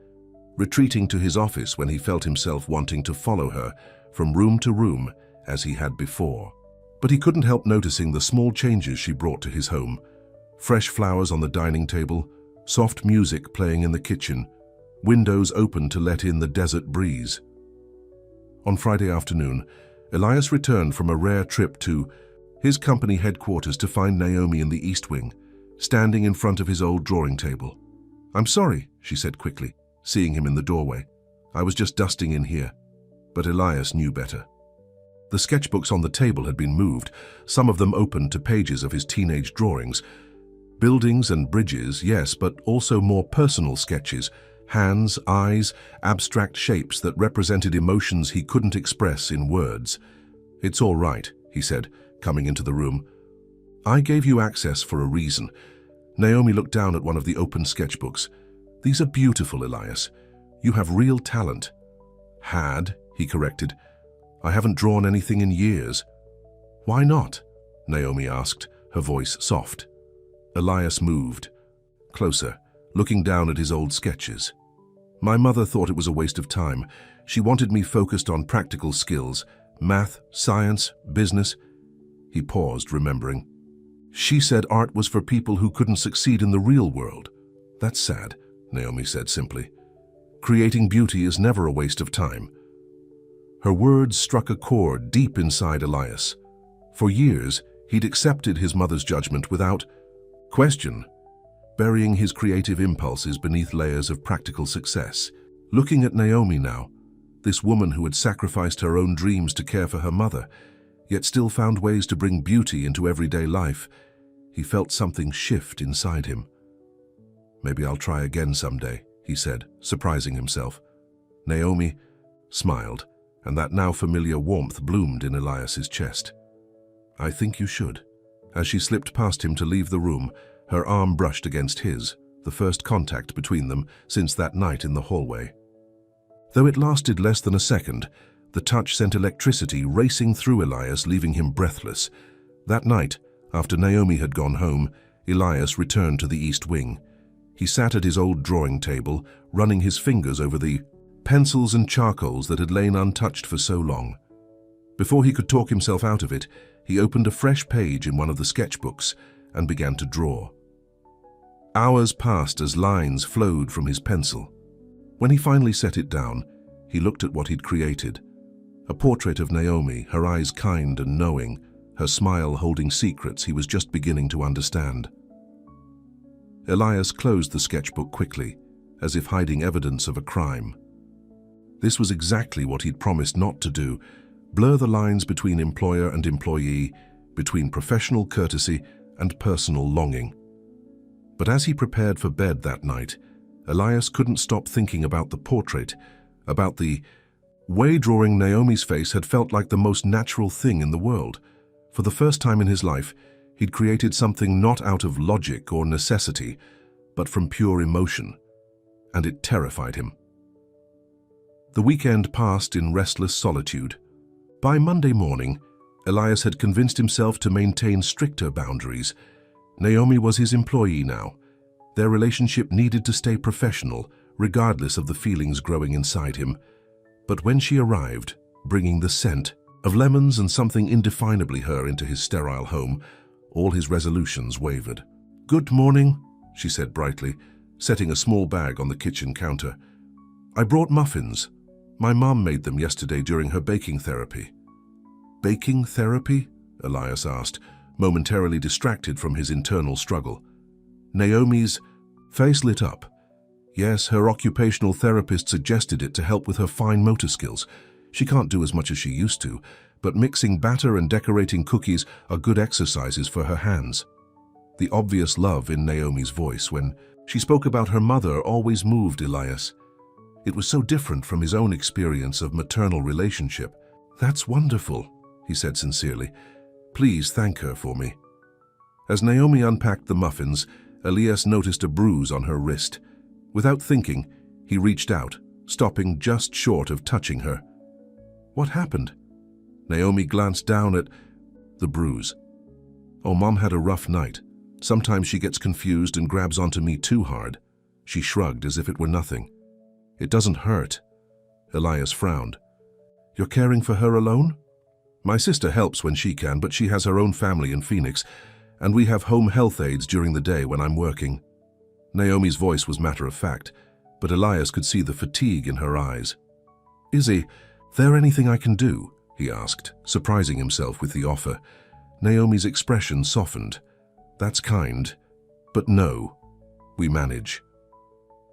retreating to his office when he felt himself wanting to follow her from room to room as he had before. But he couldn't help noticing the small changes she brought to his home. Fresh flowers on the dining table, soft music playing in the kitchen, windows open to let in the desert breeze. On Friday afternoon, Elias returned from a rare trip to his company headquarters to find Naomi in the East Wing, standing in front of his old drawing table. I'm sorry, she said quickly, seeing him in the doorway. I was just dusting in here. But Elias knew better. The sketchbooks on the table had been moved, some of them open to pages of his teenage drawings. Buildings and bridges, yes, but also more personal sketches, hands, eyes, abstract shapes that represented emotions he couldn't express in words. It's all right, he said, coming into the room. I gave you access for a reason. Naomi looked down at one of the open sketchbooks. These are beautiful, Elias. You have real talent. Had, he corrected. I haven't drawn anything in years. Why not? Naomi asked, her voice soft. Elias moved, closer, looking down at his old sketches. My mother thought it was a waste of time. She wanted me focused on practical skills, math, science, business. He paused, remembering. She said art was for people who couldn't succeed in the real world. That's sad, Naomi said simply. Creating beauty is never a waste of time. Her words struck a chord deep inside Elias. For years, he'd accepted his mother's judgment without question, burying his creative impulses beneath layers of practical success. Looking at Naomi now, this woman who had sacrificed her own dreams to care for her mother, yet still found ways to bring beauty into everyday life, he felt something shift inside him. Maybe I'll try again someday, he said, surprising himself. Naomi smiled, and that now familiar warmth bloomed in Elias's chest. I think you should. As she slipped past him to leave the room, her arm brushed against his, the first contact between them since that night in the hallway. Though it lasted less than a second, the touch sent electricity racing through Elias, leaving him breathless. That night, after Naomi had gone home, Elias returned to the East Wing. He sat at his old drawing table, running his fingers over the pencils and charcoals that had lain untouched for so long. Before he could talk himself out of it, he opened a fresh page in one of the sketchbooks and began to draw. Hours passed as lines flowed from his pencil. When he finally set it down, he looked at what he'd created. A portrait of Naomi, her eyes kind and knowing, her smile holding secrets he was just beginning to understand. Elias closed the sketchbook quickly, as if hiding evidence of a crime. This was exactly what he'd promised not to do: blur the lines between employer and employee, between professional courtesy and personal longing. But as he prepared for bed that night, Elias couldn't stop thinking about the portrait, about the way drawing Naomi's face had felt like the most natural thing in the world. For the first time in his life, he'd created something not out of logic or necessity, but from pure emotion, and it terrified him. The weekend passed in restless solitude. By Monday morning, Elias had convinced himself to maintain stricter boundaries. Naomi was his employee now. Their relationship needed to stay professional, regardless of the feelings growing inside him. But when she arrived, bringing the scent of lemons and something indefinably her into his sterile home, all his resolutions wavered. "Good morning," she said brightly, setting a small bag on the kitchen counter. "I brought muffins. My mom made them yesterday during her baking therapy." "Baking therapy?" Elias asked, momentarily distracted from his internal struggle. Naomi's face lit up. Yes, her occupational therapist suggested it to help with her fine motor skills. She can't do as much as she used to, but mixing batter and decorating cookies are good exercises for her hands. The obvious love in Naomi's voice when she spoke about her mother always moved Elias. It was so different from his own experience of maternal relationship. "That's wonderful," he said sincerely. "Please thank her for me." As Naomi unpacked the muffins, Elias noticed a bruise on her wrist. Without thinking, he reached out, stopping just short of touching her. "What happened?" Naomi glanced down at the bruise. "Oh, Mom had a rough night. Sometimes she gets confused and grabs onto me too hard." She shrugged as if it were nothing. "It doesn't hurt." Elias frowned. "You're caring for her alone?" "My sister helps when she can, but she has her own family in Phoenix, and we have home health aides during the day when I'm working." Naomi's voice was matter-of-fact, but Elias could see the fatigue in her eyes. "Is there anything I can do?" he asked, surprising himself with the offer. Naomi's expression softened. "That's kind, but no, we manage."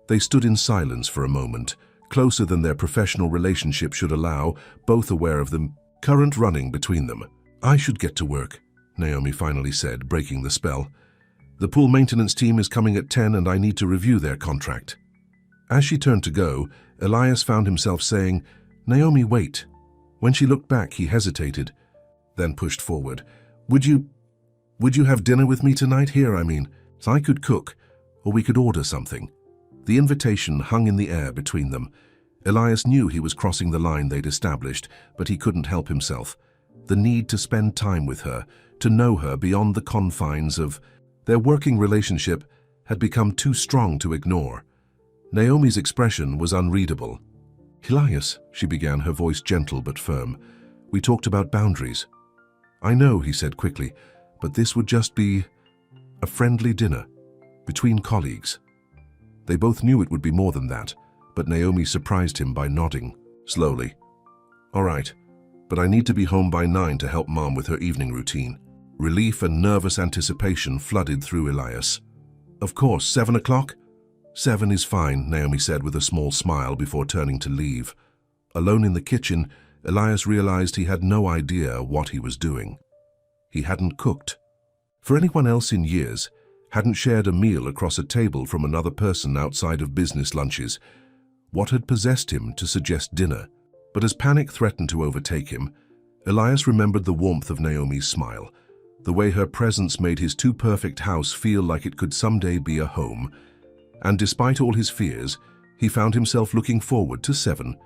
They stood in silence for a moment, closer than their professional relationship should allow, both aware of the current running between them. "I should get to work," Naomi finally said, breaking the spell. "The pool maintenance team is coming at 10 and I need to review their contract." As she turned to go, Elias found himself saying, "Naomi, wait." When she looked back, he hesitated, then pushed forward. Would you have dinner with me tonight here, I mean? I could cook, or we could order something." The invitation hung in the air between them. Elias knew he was crossing the line they'd established, but he couldn't help himself. The need to spend time with her, to know her beyond the confines of their working relationship, had become too strong to ignore. Naomi's expression was unreadable. "Elias," she began, her voice gentle but firm, "we talked about boundaries." "I know," he said quickly, "but this would just be a friendly dinner between colleagues." They both knew it would be more than that, but Naomi surprised him by nodding slowly. "All right, but I need to be home by 9 to help Mom with her evening routine." Relief and nervous anticipation flooded through Elias. "Of course, 7 o'clock?" "7 is fine," Naomi said with a small smile before turning to leave. Alone in the kitchen, Elias realized he had no idea what he was doing. He hadn't cooked for anyone else in years, hadn't shared a meal across a table from another person outside of business lunches. What had possessed him to suggest dinner? But as panic threatened to overtake him, Elias remembered the warmth of Naomi's smile, the way her presence made his too-perfect house feel like it could someday be a home. And despite all his fears, he found himself looking forward to 7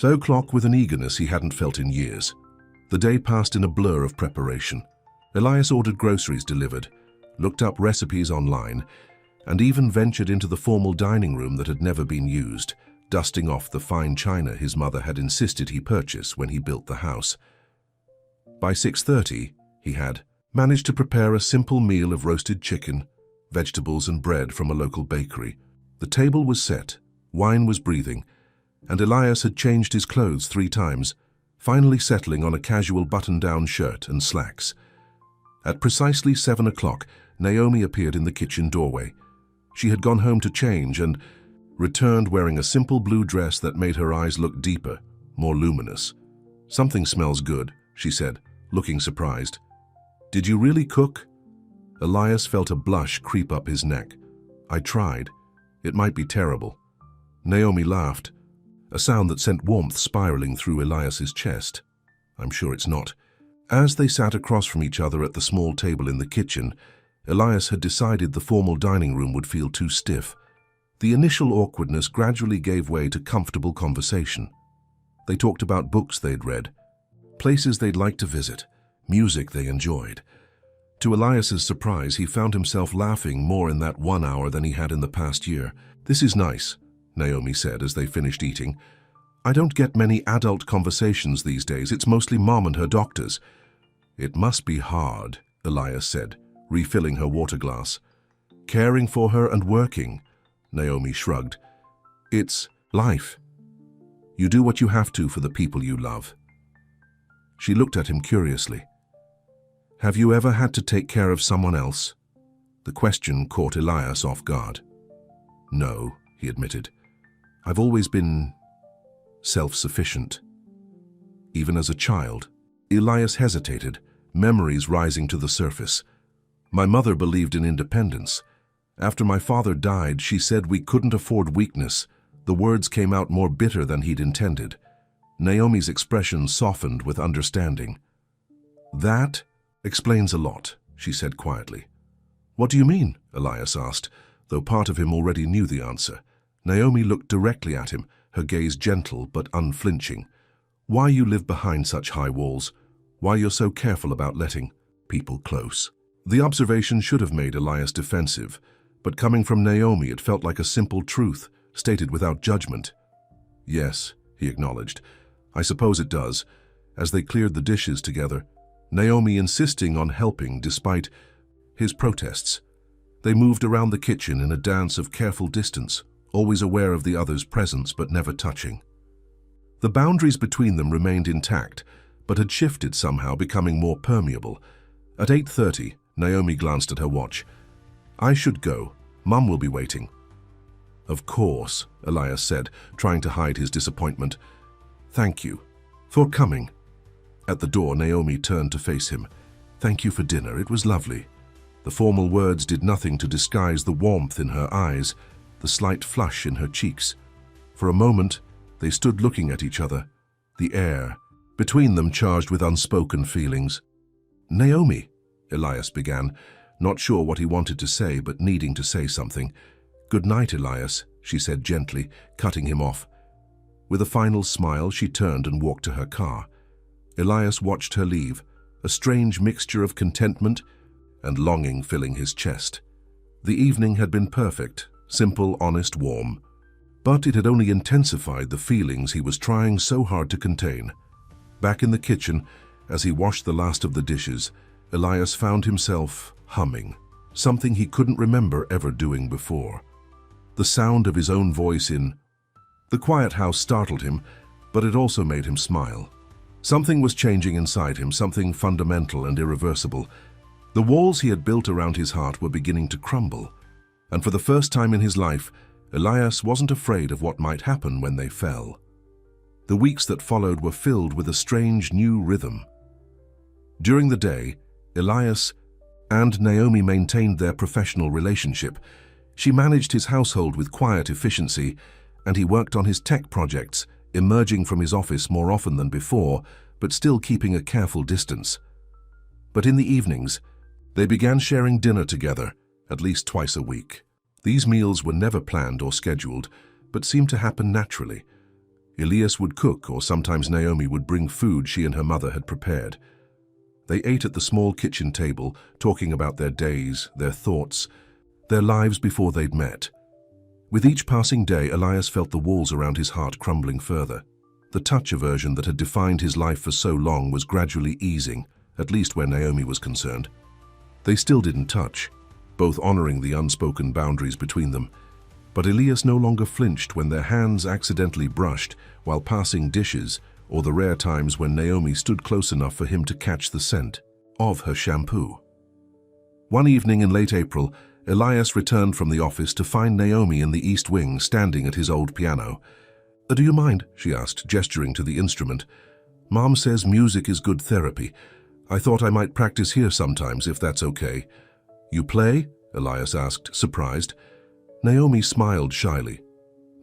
o'clock with an eagerness he hadn't felt in years. The day passed in a blur of preparation. Elias ordered groceries delivered, looked up recipes online, and even ventured into the formal dining room that had never been used, dusting off the fine china his mother had insisted he purchase when he built the house. By 6:30, he had managed to prepare a simple meal of roasted chicken, vegetables and bread from a local bakery. The table was set, wine was breathing, and Elias had changed his clothes 3 times, finally settling on a casual button-down shirt and slacks. At precisely 7 o'clock, Naomi appeared in the kitchen doorway. She had gone home to change and returned wearing a simple blue dress that made her eyes look deeper, more luminous. "Something smells good," she said, looking surprised. "Did you really cook?" Elias felt a blush creep up his neck. "I tried. It might be terrible." Naomi laughed, a sound that sent warmth spiraling through Elias's chest. "I'm sure it's not." As they sat across from each other at the small table in the kitchen, Elias had decided the formal dining room would feel too stiff. The initial awkwardness gradually gave way to comfortable conversation. They talked about books they'd read, places they'd like to visit, music they enjoyed. To Elias's surprise, he found himself laughing more in that 1 hour than he had in the past year. "This is nice," Naomi said as they finished eating. "I don't get many adult conversations these days. It's mostly Mom and her doctors." "It must be hard," Elias said, refilling her water glass. "Caring for her and working," Naomi shrugged. "It's life. You do what you have to for the people you love." She looked at him curiously. "Have you ever had to take care of someone else?" The question caught Elias off guard. "No," he admitted. "I've always been self-sufficient." Even as a child, Elias hesitated, memories rising to the surface. "My mother believed in independence. After my father died, she said we couldn't afford weakness." The words came out more bitter than he'd intended. Naomi's expression softened with understanding. "That explains a lot," she said quietly. "What do you mean?" Elias asked, though part of him already knew the answer. Naomi looked directly at him, her gaze gentle but unflinching. "Why you live behind such high walls? Why you're so careful about letting people close?" The observation should have made Elias defensive, but coming from Naomi it felt like a simple truth, stated without judgment. "Yes," he acknowledged. "I suppose it does." As they cleared the dishes together, Naomi insisting on helping despite his protests. They moved around the kitchen in a dance of careful distance, always aware of the other's presence but never touching. The boundaries between them remained intact, but had shifted somehow, becoming more permeable. At 8:30, Naomi glanced at her watch. "I should go. Mum will be waiting." "Of course," Elias said, trying to hide his disappointment. "Thank you for coming." At the door, Naomi turned to face him. "Thank you for dinner. It was lovely." The formal words did nothing to disguise the warmth in her eyes, the slight flush in her cheeks. For a moment, they stood looking at each other, the air between them charged with unspoken feelings. "Naomi," Elias began, not sure what he wanted to say but needing to say something. "Good night, Elias," she said gently, cutting him off. With a final smile, she turned and walked to her car. Elias watched her leave, a strange mixture of contentment and longing filling his chest. The evening had been perfect, simple, honest, warm. but it had only intensified the feelings he was trying so hard to contain. Back in the kitchen, as he washed the last of the dishes, Elias found himself humming, something he couldn't remember ever doing before. The sound of his own voice in the quiet house startled him, but it also made him smile. Something was changing inside him, something fundamental and irreversible. The walls he had built around his heart were beginning to crumble, and for the first time in his life, Elias wasn't afraid of what might happen when they fell. The weeks that followed were filled with a strange new rhythm. During the day, Elias and Naomi maintained their professional relationship. She managed his household with quiet efficiency, and he worked on his tech projects, emerging from his office more often than before, but still keeping a careful distance. But in the evenings, they began sharing dinner together, at least twice a week. These meals were never planned or scheduled, but seemed to happen naturally. Elias would cook, or sometimes Naomi would bring food she and her mother had prepared. They ate at the small kitchen table, talking about their days, their thoughts, their lives before they'd met. With each passing day, Elias felt the walls around his heart crumbling further. The touch aversion that had defined his life for so long was gradually easing, at least where Naomi was concerned. They still didn't touch, both honoring the unspoken boundaries between them. But Elias no longer flinched when their hands accidentally brushed while passing dishes, or the rare times when Naomi stood close enough for him to catch the scent of her shampoo. One evening in late April, Elias returned from the office to find Naomi in the east wing standing at his old piano. "Do you mind?" she asked, gesturing to the instrument. "Mom says music is good therapy. I thought I might practice here sometimes, if that's okay." "You play?" Elias asked, surprised. Naomi smiled shyly.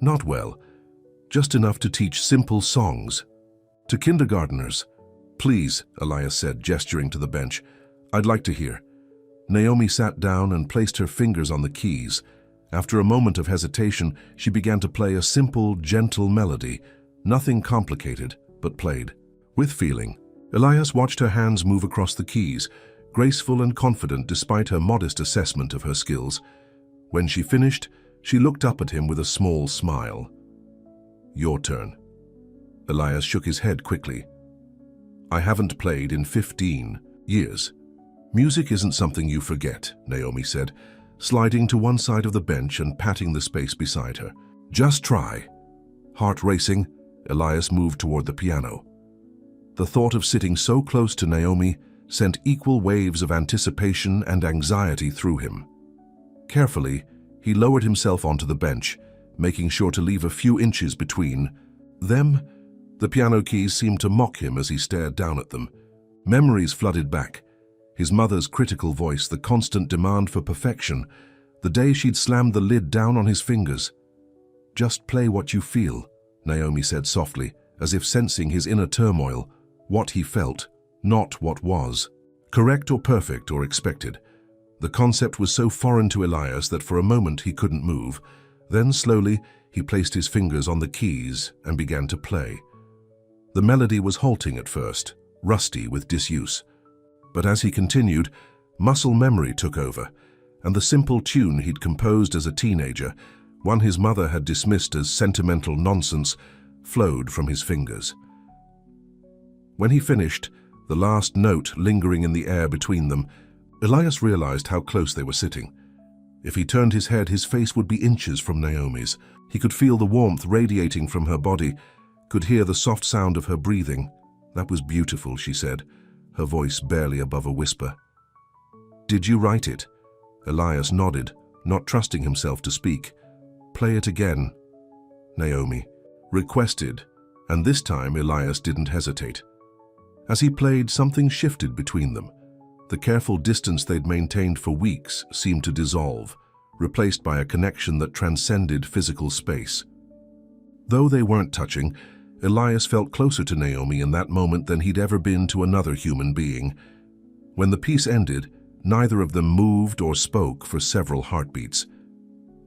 "Not well. Just enough to teach simple songs. To kindergarteners." "Please," Elias said, gesturing to the bench. "I'd like to hear." Naomi sat down and placed her fingers on the keys. After a moment of hesitation, she began to play a simple, gentle melody, nothing complicated, but played with feeling. Elias watched her hands move across the keys, graceful and confident despite her modest assessment of her skills. When she finished, she looked up at him with a small smile. "Your turn." Elias shook his head quickly. "I haven't played in 15 years. Music isn't something you forget," Naomi said, sliding to one side of the bench and patting the space beside her. "Just try." Heart racing, Elias moved toward the piano. The thought of sitting so close to Naomi sent equal waves of anticipation and anxiety through him. Carefully, he lowered himself onto the bench, making sure to leave a few inches between them. The piano keys seemed to mock him as he stared down at them. Memories flooded back. His mother's critical voice, the constant demand for perfection, the day she'd slammed the lid down on his fingers. "Just play what you feel," Naomi said softly, as if sensing his inner turmoil, what he felt, not what was. Correct or perfect or expected. The concept was so foreign to Elias that for a moment he couldn't move. Then slowly, he placed his fingers on the keys and began to play. The melody was halting at first, rusty with disuse. But as he continued, muscle memory took over, and the simple tune he'd composed as a teenager, one his mother had dismissed as sentimental nonsense, flowed from his fingers. When he finished, the last note lingering in the air between them, Elias realized how close they were sitting. If he turned his head, his face would be inches from Naomi's. He could feel the warmth radiating from her body, could hear the soft sound of her breathing. "That was beautiful," she said, her voice barely above a whisper. "Did you write it?" Elias nodded, not trusting himself to speak. "Play it again," Naomi requested, and this time Elias didn't hesitate. As he played, something shifted between them. The careful distance they'd maintained for weeks seemed to dissolve, replaced by a connection that transcended physical space. Though they weren't touching, Elias felt closer to Naomi in that moment than he'd ever been to another human being. When the piece ended, neither of them moved or spoke for several heartbeats.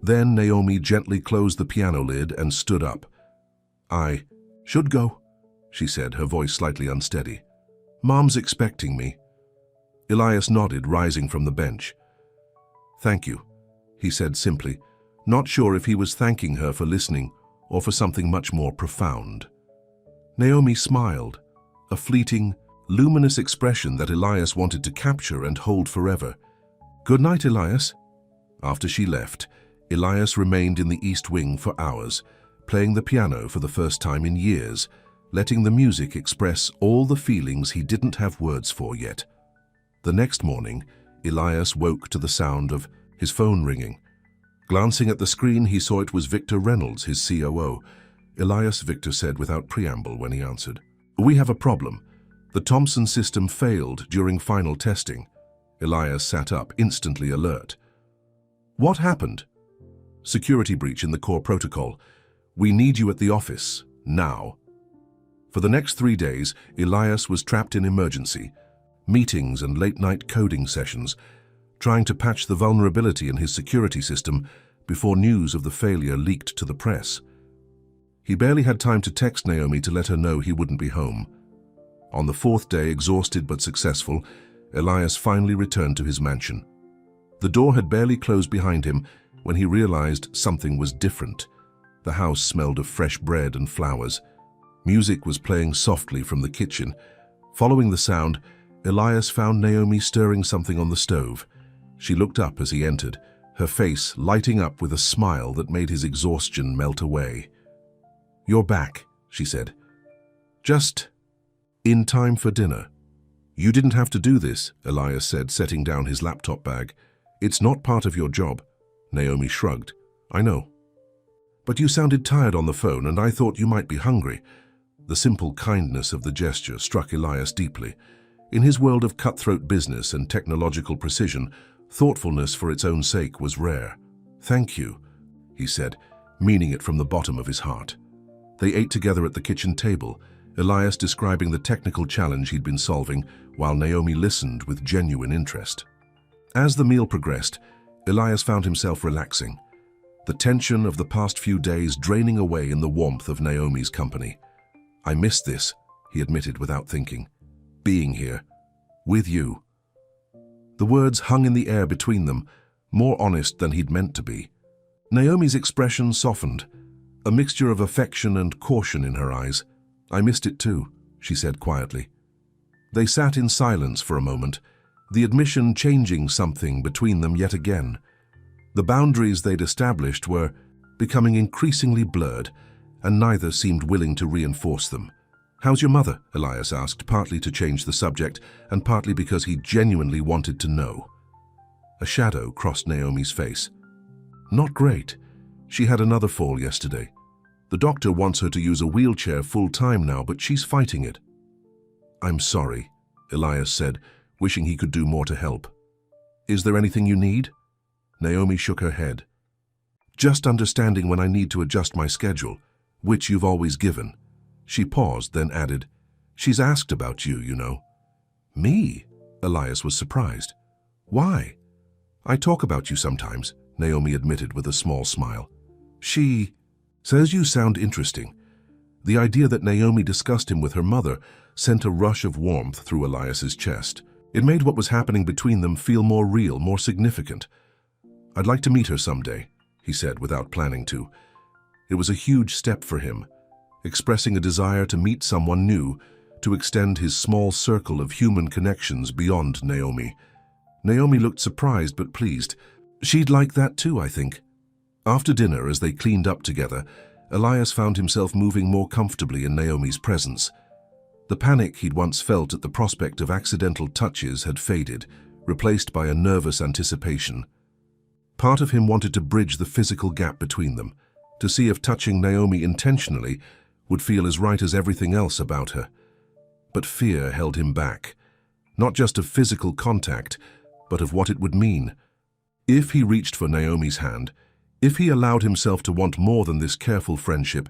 Then Naomi gently closed the piano lid and stood up. "I should go," she said, her voice slightly unsteady. "Mom's expecting me." Elias nodded, rising from the bench. "Thank you," he said simply, not sure if he was thanking her for listening or for something much more profound? Naomi smiled, a fleeting, luminous expression that Elias wanted to capture and hold forever. "Good night, Elias." After she left, Elias remained in the East Wing for hours, playing the piano for the first time in years, letting the music express all the feelings he didn't have words for yet. The next morning, Elias woke to the sound of his phone ringing. Glancing at the screen, he saw it was Victor Reynolds, his COO. "Elias," Victor said without preamble when he answered. "We have a problem. The Thompson system failed during final testing." Elias sat up, instantly alert. "What happened?" "Security breach in the core protocol. We need you at the office, now." For the next 3 days, Elias was trapped in emergency, meetings and late-night coding sessions, trying to patch the vulnerability in his security system before news of the failure leaked to the press. He barely had time to text Naomi to let her know he wouldn't be home. On the 4th day, exhausted but successful, Elias finally returned to his mansion. The door had barely closed behind him when he realized something was different. The house smelled of fresh bread and flowers. Music was playing softly from the kitchen. Following the sound, Elias found Naomi stirring something on the stove. She looked up as he entered, her face lighting up with a smile that made his exhaustion melt away. "You're back," she said. "Just in time for dinner." "You didn't have to do this," Elias said, setting down his laptop bag. "It's not part of your job." Naomi shrugged. "I know. But you sounded tired on the phone, and I thought you might be hungry." The simple kindness of the gesture struck Elias deeply. In his world of cutthroat business and technological precision, thoughtfulness for its own sake was rare. "Thank you," he said, meaning it from the bottom of his heart. They ate together at the kitchen table, Elias describing the technical challenge he'd been solving, while Naomi listened with genuine interest. As the meal progressed, Elias found himself relaxing, the tension of the past few days draining away in the warmth of Naomi's company. "I missed this," he admitted without thinking. "Being here, with you." The words hung in the air between them, more honest than he'd meant to be. Naomi's expression softened, a mixture of affection and caution in her eyes. "I missed it too," she said quietly. They sat in silence for a moment, the admission changing something between them yet again. The boundaries they'd established were becoming increasingly blurred, and neither seemed willing to reinforce them. "How's your mother?" Elias asked, partly to change the subject, and partly because he genuinely wanted to know. A shadow crossed Naomi's face. "Not great. She had another fall yesterday. The doctor wants her to use a wheelchair full-time now, but she's fighting it." "I'm sorry," Elias said, wishing he could do more to help. "Is there anything you need?" Naomi shook her head. "Just understanding when I need to adjust my schedule, which you've always given." She paused, then added, "She's asked about you, you know." "Me?" Elias was surprised. "Why?" "I talk about you sometimes," Naomi admitted with a small smile. "She says you sound interesting." The idea that Naomi discussed him with her mother sent a rush of warmth through Elias's chest. It made what was happening between them feel more real, more significant. "I'd like to meet her someday," he said without planning to. It was a huge step for him, expressing a desire to meet someone new, to extend his small circle of human connections beyond Naomi. Naomi looked surprised but pleased. She'd like that too, I think. After dinner, as they cleaned up together, Elias found himself moving more comfortably in Naomi's presence. The panic he'd once felt at the prospect of accidental touches had faded, replaced by a nervous anticipation. Part of him wanted to bridge the physical gap between them, to see if touching Naomi intentionally would feel as right as everything else about her. But fear held him back, not just of physical contact, but of what it would mean. If he reached for Naomi's hand, if he allowed himself to want more than this careful friendship,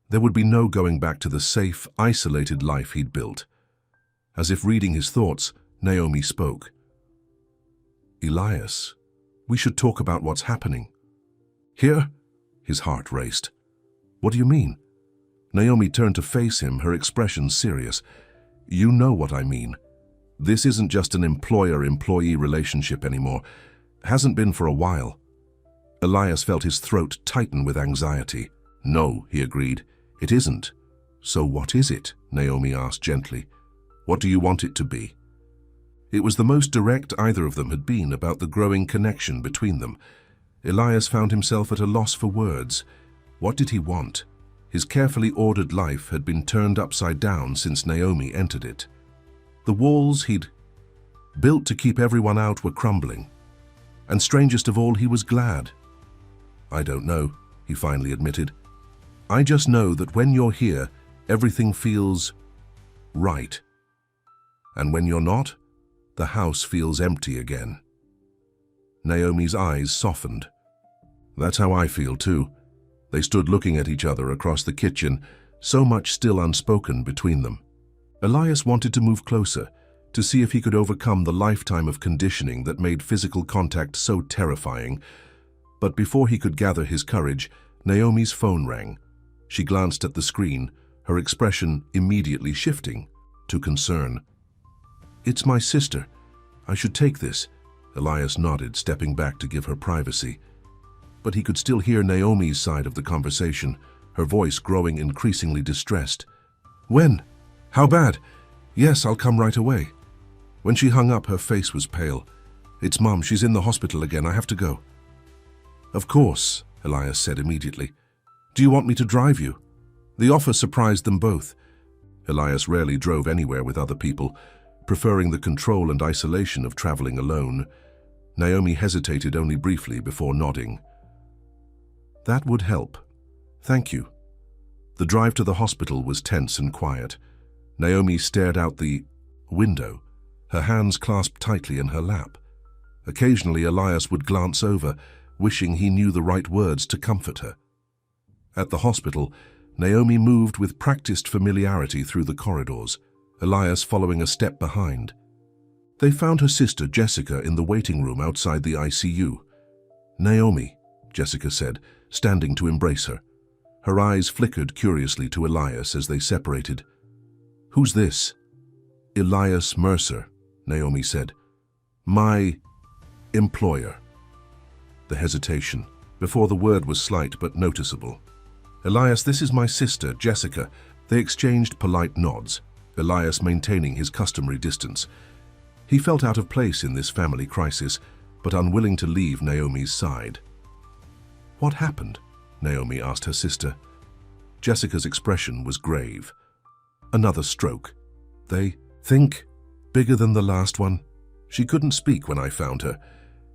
there would be no going back to the safe, isolated life he'd built. As if reading his thoughts, Naomi spoke. "Elias, we should talk about what's happening." "Here?" His heart raced. "What do you mean?" Naomi turned to face him, her expression serious. "You know what I mean. This isn't just an employer-employee relationship anymore. Hasn't been for a while." Elias felt his throat tighten with anxiety. No, he agreed. It isn't. So what is it? Naomi asked gently. What do you want it to be? It was the most direct either of them had been about the growing connection between them. Elias found himself at a loss for words. What did he want? His carefully ordered life had been turned upside down since Naomi entered it. The walls he'd built to keep everyone out were crumbling. And strangest of all, he was glad. I don't know, he finally admitted. I just know that when you're here, everything feels right. And when you're not, the house feels empty again. Naomi's eyes softened. That's how I feel too. They stood looking at each other across the kitchen, so much still unspoken between them. Elias wanted to move closer, to see if he could overcome the lifetime of conditioning that made physical contact so terrifying. But before he could gather his courage, Naomi's phone rang. She glanced at the screen, her expression immediately shifting to concern. It's my sister. I should take this. Elias nodded, stepping back to give her privacy. But he could still hear Naomi's side of the conversation, her voice growing increasingly distressed. When? How bad? Yes, I'll come right away. When she hung up, her face was pale. It's Mum, she's in the hospital again, I have to go. Of course, Elias said immediately. Do you want me to drive you? The offer surprised them both. Elias rarely drove anywhere with other people, preferring the control and isolation of traveling alone. Naomi hesitated only briefly before nodding. That would help. Thank you. The drive to the hospital was tense and quiet. Naomi stared out the window, her hands clasped tightly in her lap. Occasionally, Elias would glance over, wishing he knew the right words to comfort her. At the hospital, Naomi moved with practiced familiarity through the corridors, Elias following a step behind. They found her sister, Jessica, in the waiting room outside the ICU. Naomi, Jessica said, standing to embrace her. Her eyes flickered curiously to Elias as they separated. Who's this? Elias Mercer, Naomi said. My employer. The hesitation. Before the word was slight but noticeable. Elias, this is my sister, Jessica. They exchanged polite nods, Elias maintaining his customary distance. He felt out of place in this family crisis, but unwilling to leave Naomi's side. What happened? Naomi asked her sister. Jessica's expression was grave. Another stroke. They think bigger than the last one. She couldn't speak when I found her.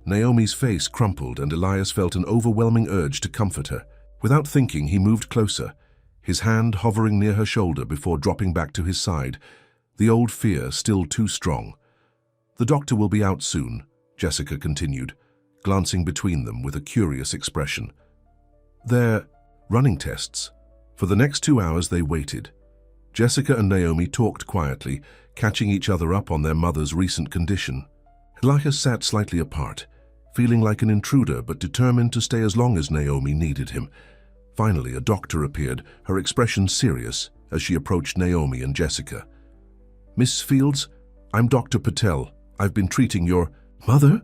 Naomi's face crumpled and Elias felt an overwhelming urge to comfort her. Without thinking, he moved closer, his hand hovering near her shoulder before dropping back to his side, the old fear still too strong. The doctor will be out soon, Jessica continued, glancing between them with a curious expression. They're running tests. For the next 2 hours they waited. Jessica and Naomi talked quietly, catching each other up on their mother's recent condition. Elias sat slightly apart, feeling like an intruder but determined to stay as long as Naomi needed him. Finally, a doctor appeared, her expression serious as she approached Naomi and Jessica. Miss Fields, I'm Dr. Patel. I've been treating your mother?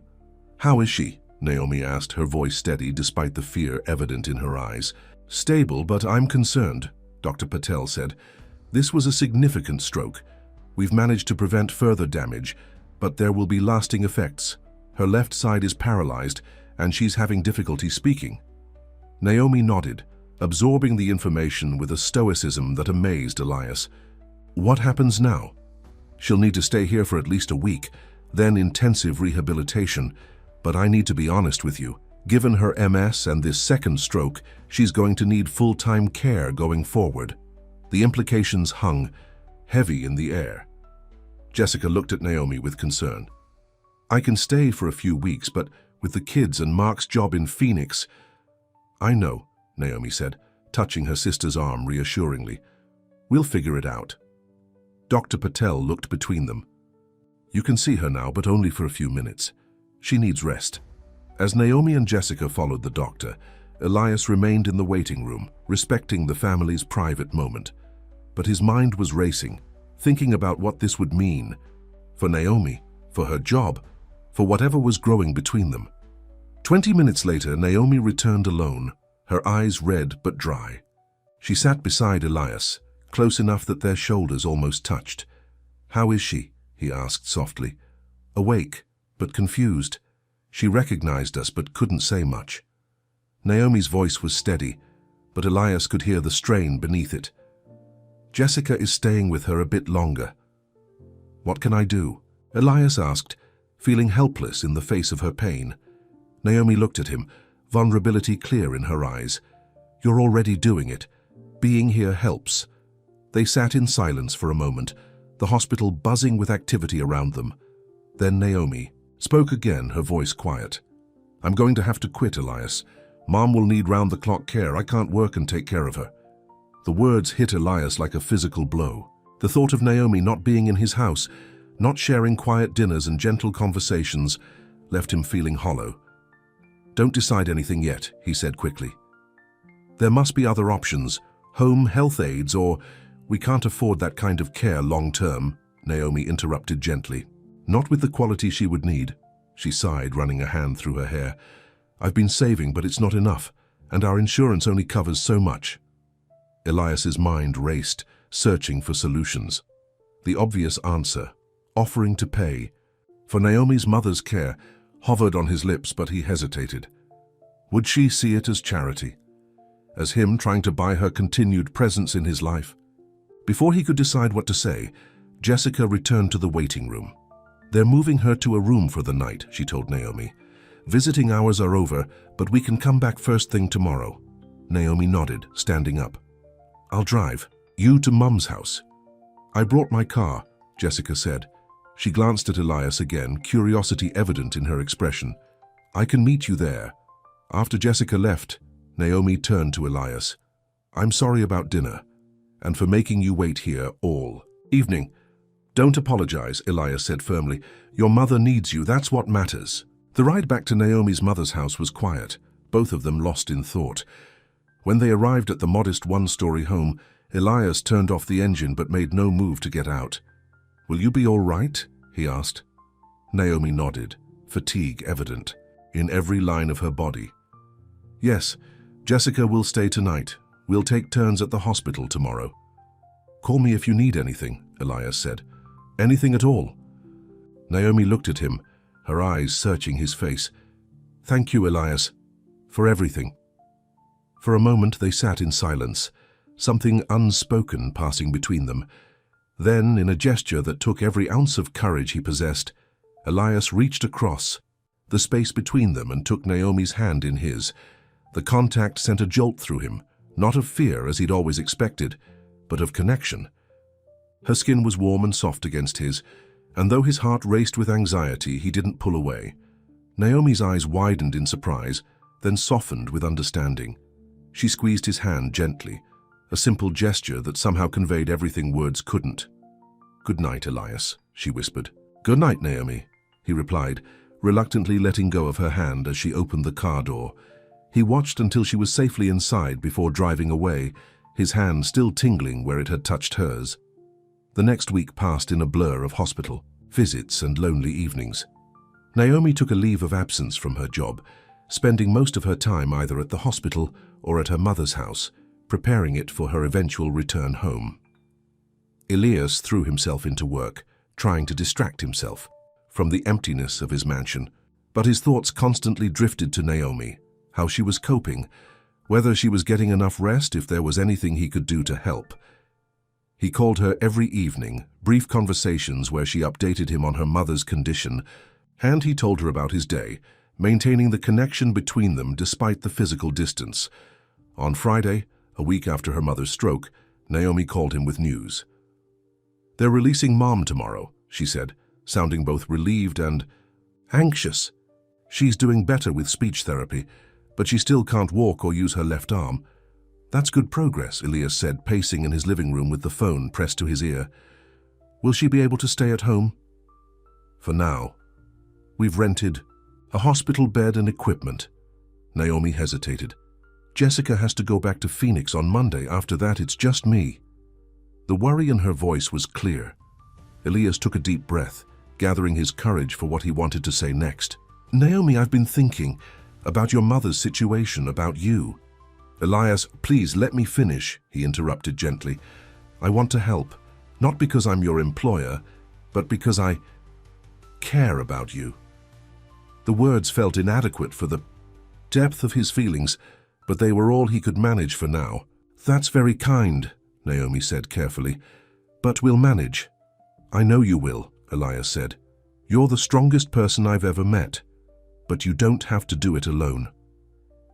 How is she? Naomi asked, her voice steady despite the fear evident in her eyes. Stable, but I'm concerned, Dr. Patel said. This was a significant stroke. We've managed to prevent further damage, but there will be lasting effects. Her left side is paralyzed, and she's having difficulty speaking. Naomi nodded, absorbing the information with a stoicism that amazed Elias. What happens now? She'll need to stay here for at least a week, then intensive rehabilitation. But I need to be honest with you. Given her MS and this second stroke, she's going to need full-time care going forward. The implications hung heavy in the air. Jessica looked at Naomi with concern. I can stay for a few weeks, but with the kids and Mark's job in Phoenix... I know, Naomi said, touching her sister's arm reassuringly. We'll figure it out. Dr. Patel looked between them. You can see her now, but only for a few minutes. She needs rest. As Naomi and Jessica followed the doctor, Elias remained in the waiting room, respecting the family's private moment. But his mind was racing, thinking about what this would mean for Naomi, for her job, for whatever was growing between them. 20 minutes later, Naomi returned alone, her eyes red but dry. She sat beside Elias, close enough that their shoulders almost touched. "How is she?" he asked softly. "Awake, but confused. She recognized us but couldn't say much." Naomi's voice was steady, but Elias could hear the strain beneath it. "Jessica is staying with her a bit longer." "What can I do?" Elias asked, feeling helpless in the face of her pain. Naomi looked at him, vulnerability clear in her eyes. "You're already doing it. Being here helps." They sat in silence for a moment, the hospital buzzing with activity around them. Then Naomi spoke again, her voice quiet. "I'm going to have to quit, Elias. Mom will need round-the-clock care. I can't work and take care of her." The words hit Elias like a physical blow. The thought of Naomi not being in his house, not sharing quiet dinners and gentle conversations, left him feeling hollow. "Don't decide anything yet," he said quickly. "There must be other options, home health aides, or we can't afford that kind of care long-term," Naomi interrupted gently. "Not with the quality she would need," she sighed, running a hand through her hair. "I've been saving, but it's not enough, and our insurance only covers so much." Elias's mind raced, searching for solutions. The obvious answer, offering to pay for Naomi's mother's care, hovered on his lips, but he hesitated. Would she see it as charity? As him trying to buy her continued presence in his life? Before he could decide what to say, Jessica returned to the waiting room. "They're moving her to a room for the night," she told Naomi. "Visiting hours are over, but we can come back first thing tomorrow." Naomi nodded, standing up. "I'll drive. You to Mum's house." "I brought my car," Jessica said. She glanced at Elias again, curiosity evident in her expression. "I can meet you there." After Jessica left, Naomi turned to Elias. "I'm sorry about dinner, and for making you wait here all evening." "Don't apologize," Elias said firmly. "Your mother needs you, that's what matters." The ride back to Naomi's mother's house was quiet, both of them lost in thought. When they arrived at the modest one-story home, Elias turned off the engine but made no move to get out. "Will you be all right?" he asked. Naomi nodded, fatigue evident in every line of her body. "Yes, Jessica will stay tonight. We'll take turns at the hospital tomorrow." "Call me if you need anything," Elias said. "Anything at all." Naomi looked at him, her eyes searching his face. "Thank you, Elias, for everything." For a moment they sat in silence, something unspoken passing between them. Then, in a gesture that took every ounce of courage he possessed, Elias reached across the space between them and took Naomi's hand in his. The contact sent a jolt through him, not of fear as he'd always expected, but of connection. Her skin was warm and soft against his, and though his heart raced with anxiety, he didn't pull away. Naomi's eyes widened in surprise, then softened with understanding. She squeezed his hand gently, a simple gesture that somehow conveyed everything words couldn't. "Good night, Elias," she whispered. "Good night, Naomi," he replied, reluctantly letting go of her hand as she opened the car door. He watched until she was safely inside before driving away, his hand still tingling where it had touched hers. The next week passed in a blur of hospital, visits and lonely evenings. Naomi took a leave of absence from her job, spending most of her time either at the hospital or at her mother's house, preparing it for her eventual return home. Elias threw himself into work, trying to distract himself from the emptiness of his mansion, but his thoughts constantly drifted to Naomi, how she was coping, whether she was getting enough rest, if there was anything he could do to help. He called her every evening, brief conversations where she updated him on her mother's condition, and he told her about his day, maintaining the connection between them despite the physical distance. On Friday, a week after her mother's stroke, Naomi called him with news. "They're releasing Mom tomorrow," she said, sounding both relieved and anxious. "She's doing better with speech therapy, but she still can't walk or use her left arm." "That's good progress," Elias said, pacing in his living room with the phone pressed to his ear. "Will she be able to stay at home?" "For now. We've rented a hospital bed and equipment." Naomi hesitated. "Jessica has to go back to Phoenix on Monday. After that, it's just me." The worry in her voice was clear. Elias took a deep breath, gathering his courage for what he wanted to say next. "Naomi, I've been thinking about your mother's situation, about you." Elias, please let me finish, he interrupted gently. I want to help, not because I'm your employer, but because I care about you. The words felt inadequate for the depth of his feelings, but they were all he could manage for now. That's very kind, Naomi said carefully, but we'll manage. I know you will, Elias said. You're the strongest person I've ever met, but you don't have to do it alone.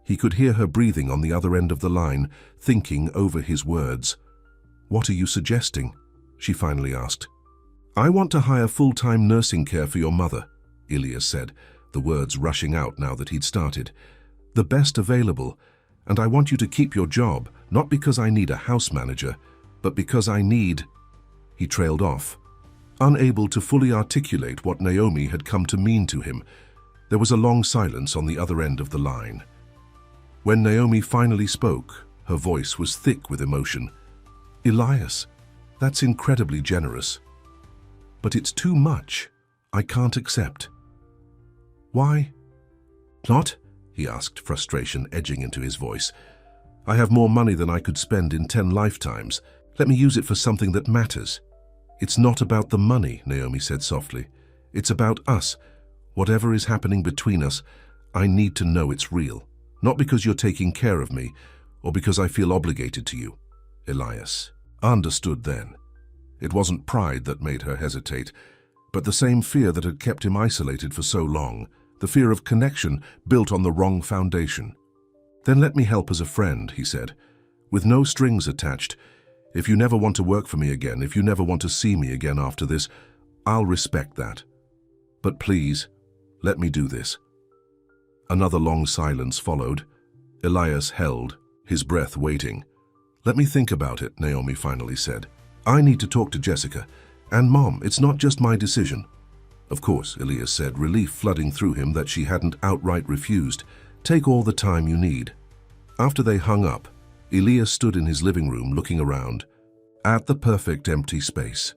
He could hear her breathing on the other end of the line, thinking over his words. What are you suggesting? She finally asked. I want to hire full-time nursing care for your mother, Elias said, the words rushing out now that he'd started. The best available, and I want you to keep your job, not because I need a house manager, but because I need... He trailed off, unable to fully articulate what Naomi had come to mean to him. There was a long silence on the other end of the line. When Naomi finally spoke, her voice was thick with emotion. Elias, that's incredibly generous. But it's too much. I can't accept. Why not? He asked, frustration edging into his voice. I have more money than I could spend in 10 lifetimes. Let me use it for something that matters. It's not about the money, Naomi said softly. It's about us. Whatever is happening between us, I need to know it's real. Not because you're taking care of me, or because I feel obligated to you. Elias understood then. It wasn't pride that made her hesitate, but the same fear that had kept him isolated for so long, the fear of connection built on the wrong foundation. Then let me help as a friend, he said, with no strings attached. If you never want to work for me again, if you never want to see me again after this, I'll respect that. But please, let me do this. Another long silence followed. Elias held, his breath waiting. Let me think about it, Naomi finally said. I need to talk to Jessica. And Mom, it's not just my decision. Of course, Elias said, relief flooding through him that she hadn't outright refused. Take all the time you need. After they hung up, Elias stood in his living room looking around, at the perfect empty space.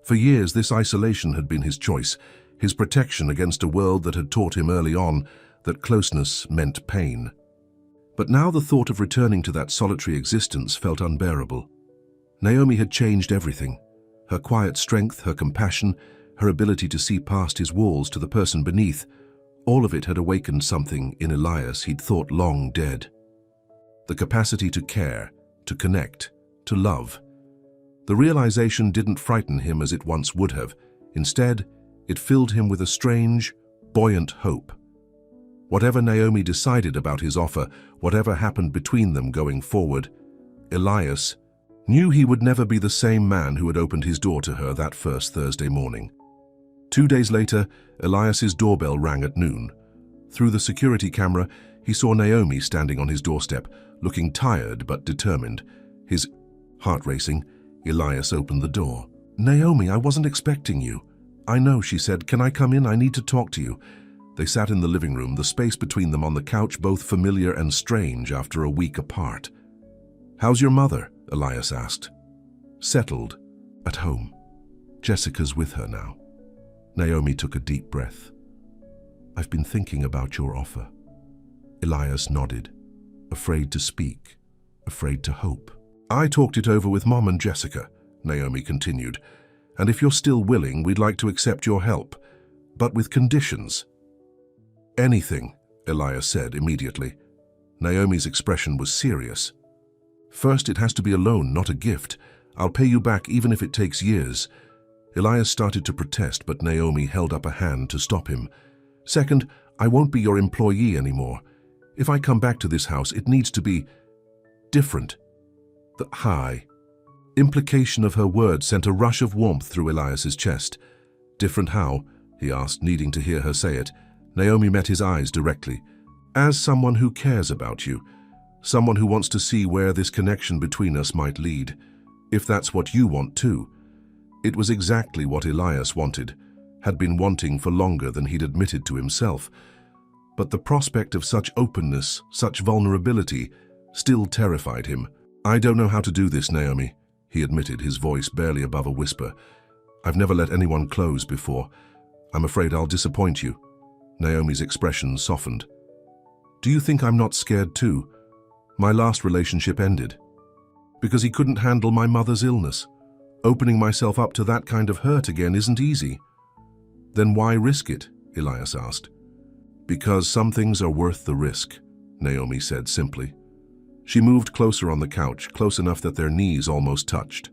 For years, this isolation had been his choice, his protection against a world that had taught him early on that closeness meant pain. But now the thought of returning to that solitary existence felt unbearable. Naomi had changed everything. Her quiet strength, her compassion, her ability to see past his walls to the person beneath, all of it had awakened something in Elias he'd thought long dead. The capacity to care, to connect, to love. The realization didn't frighten him as it once would have. Instead, it filled him with a strange, buoyant hope. Whatever Naomi decided about his offer, whatever happened between them going forward, Elias knew he would never be the same man who had opened his door to her that first Thursday morning. 2 days later, Elias's doorbell rang at noon. Through the security camera, he saw Naomi standing on his doorstep, looking tired but determined. His heart racing, Elias opened the door. Naomi, I wasn't expecting you. I know, she said. Can I come in? I need to talk to you. They sat in the living room, the space between them on the couch both familiar and strange after a week apart. How's your mother? Elias asked. Settled. At home. Jessica's with her now. Naomi took a deep breath. I've been thinking about your offer. Elias nodded, afraid to speak, afraid to hope. I talked it over with Mom and Jessica, Naomi continued, and if you're still willing, we'd like to accept your help, but with conditions. Anything, Elias said immediately. Naomi's expression was serious. First, it has to be a loan, not a gift. I'll pay you back even if it takes years. Elias started to protest, but Naomi held up a hand to stop him. Second, I won't be your employee anymore. If I come back to this house, it needs to be different. The high implication of her words sent a rush of warmth through Elias's chest. Different how? He asked, needing to hear her say it. Naomi met his eyes directly. As someone who cares about you, someone who wants to see where this connection between us might lead, if that's what you want too. It was exactly what Elias wanted, had been wanting for longer than he'd admitted to himself. But the prospect of such openness, such vulnerability, still terrified him. I don't know how to do this, Naomi, he admitted, his voice barely above a whisper. I've never let anyone close before. I'm afraid I'll disappoint you. Naomi's expression softened. Do you think I'm not scared too? My last relationship ended because he couldn't handle my mother's illness. Opening myself up to that kind of hurt again isn't easy. Then why risk it? Elias asked. Because some things are worth the risk, Naomi said simply. She moved closer on the couch, close enough that their knees almost touched.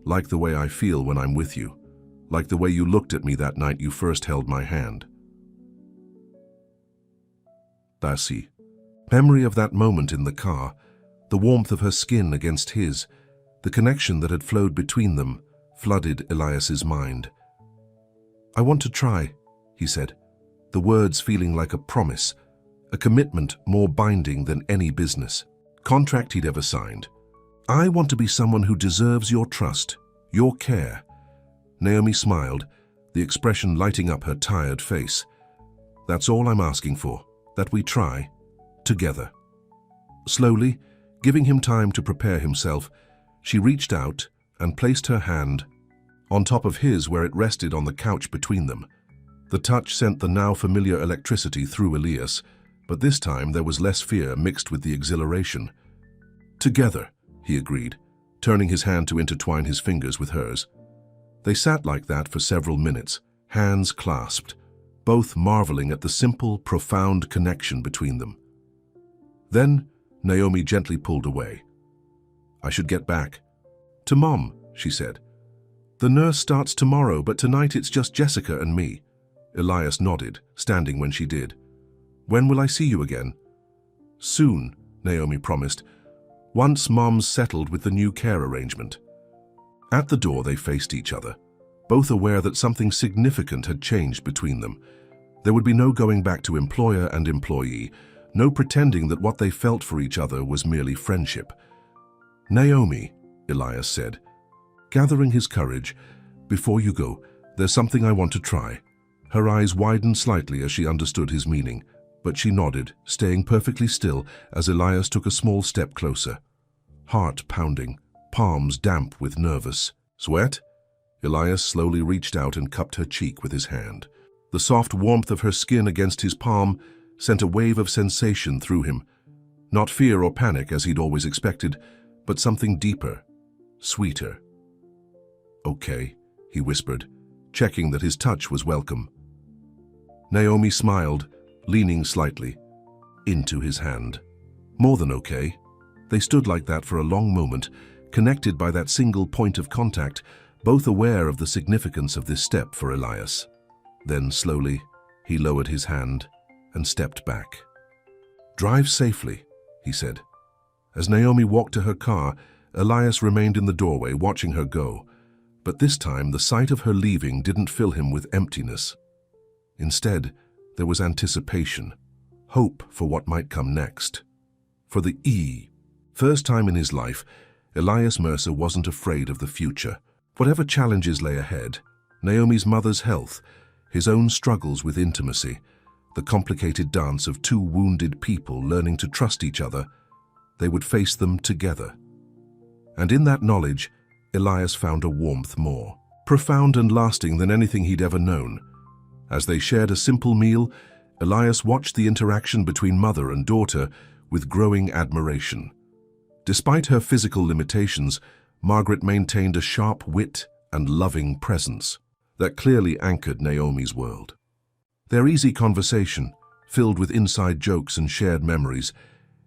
Like the way I feel when I'm with you. Like the way you looked at me that night you first held my hand. Darcy. Memory of that moment in the car, the warmth of her skin against his, the connection that had flowed between them, flooded Elias's mind. I want to try, he said, the words feeling like a promise, a commitment more binding than any business contract he'd ever signed. I want to be someone who deserves your trust, your care. Naomi smiled, the expression lighting up her tired face. That's all I'm asking for, that we try, together. Slowly, giving him time to prepare himself, she reached out and placed her hand on top of his where it rested on the couch between them. The touch sent the now familiar electricity through Elias, but this time there was less fear mixed with the exhilaration. Together, he agreed, turning his hand to intertwine his fingers with hers. They sat like that for several minutes, hands clasped, both marveling at the simple, profound connection between them. Then, Naomi gently pulled away. I should get back. To Mom, she said. The nurse starts tomorrow, but tonight it's just Jessica and me. Elias nodded, standing when she did. When will I see you again? Soon, Naomi promised, once Mom's settled with the new care arrangement. At the door they faced each other, both aware that something significant had changed between them. There would be no going back to employer and employee, no pretending that what they felt for each other was merely friendship. Naomi, Elias said, gathering his courage, before you go, there's something I want to try. Her eyes widened slightly as she understood his meaning, but she nodded, staying perfectly still as Elias took a small step closer. Heart pounding, palms damp with nervous sweat. Elias slowly reached out and cupped her cheek with his hand. The soft warmth of her skin against his palm sent a wave of sensation through him. Not fear or panic as he'd always expected, but something deeper, sweeter. Okay, he whispered, checking that his touch was welcome. Naomi smiled, leaning slightly into his hand. More than okay. They stood like that for a long moment, connected by that single point of contact, both aware of the significance of this step for Elias. Then, slowly, he lowered his hand and stepped back. Drive safely, he said. As Naomi walked to her car, Elias remained in the doorway watching her go, but this time the sight of her leaving didn't fill him with emptiness. Instead, there was anticipation, hope for what might come next. For the first time in his life, Elias Mercer wasn't afraid of the future. Whatever challenges lay ahead, Naomi's mother's health, his own struggles with intimacy, the complicated dance of two wounded people learning to trust each other, they would face them together. And in that knowledge, Elias found a warmth more profound and lasting than anything he'd ever known. As they shared a simple meal, Elias watched the interaction between mother and daughter with growing admiration. Despite her physical limitations, Margaret maintained a sharp wit and loving presence that clearly anchored Naomi's world. Their easy conversation, filled with inside jokes and shared memories,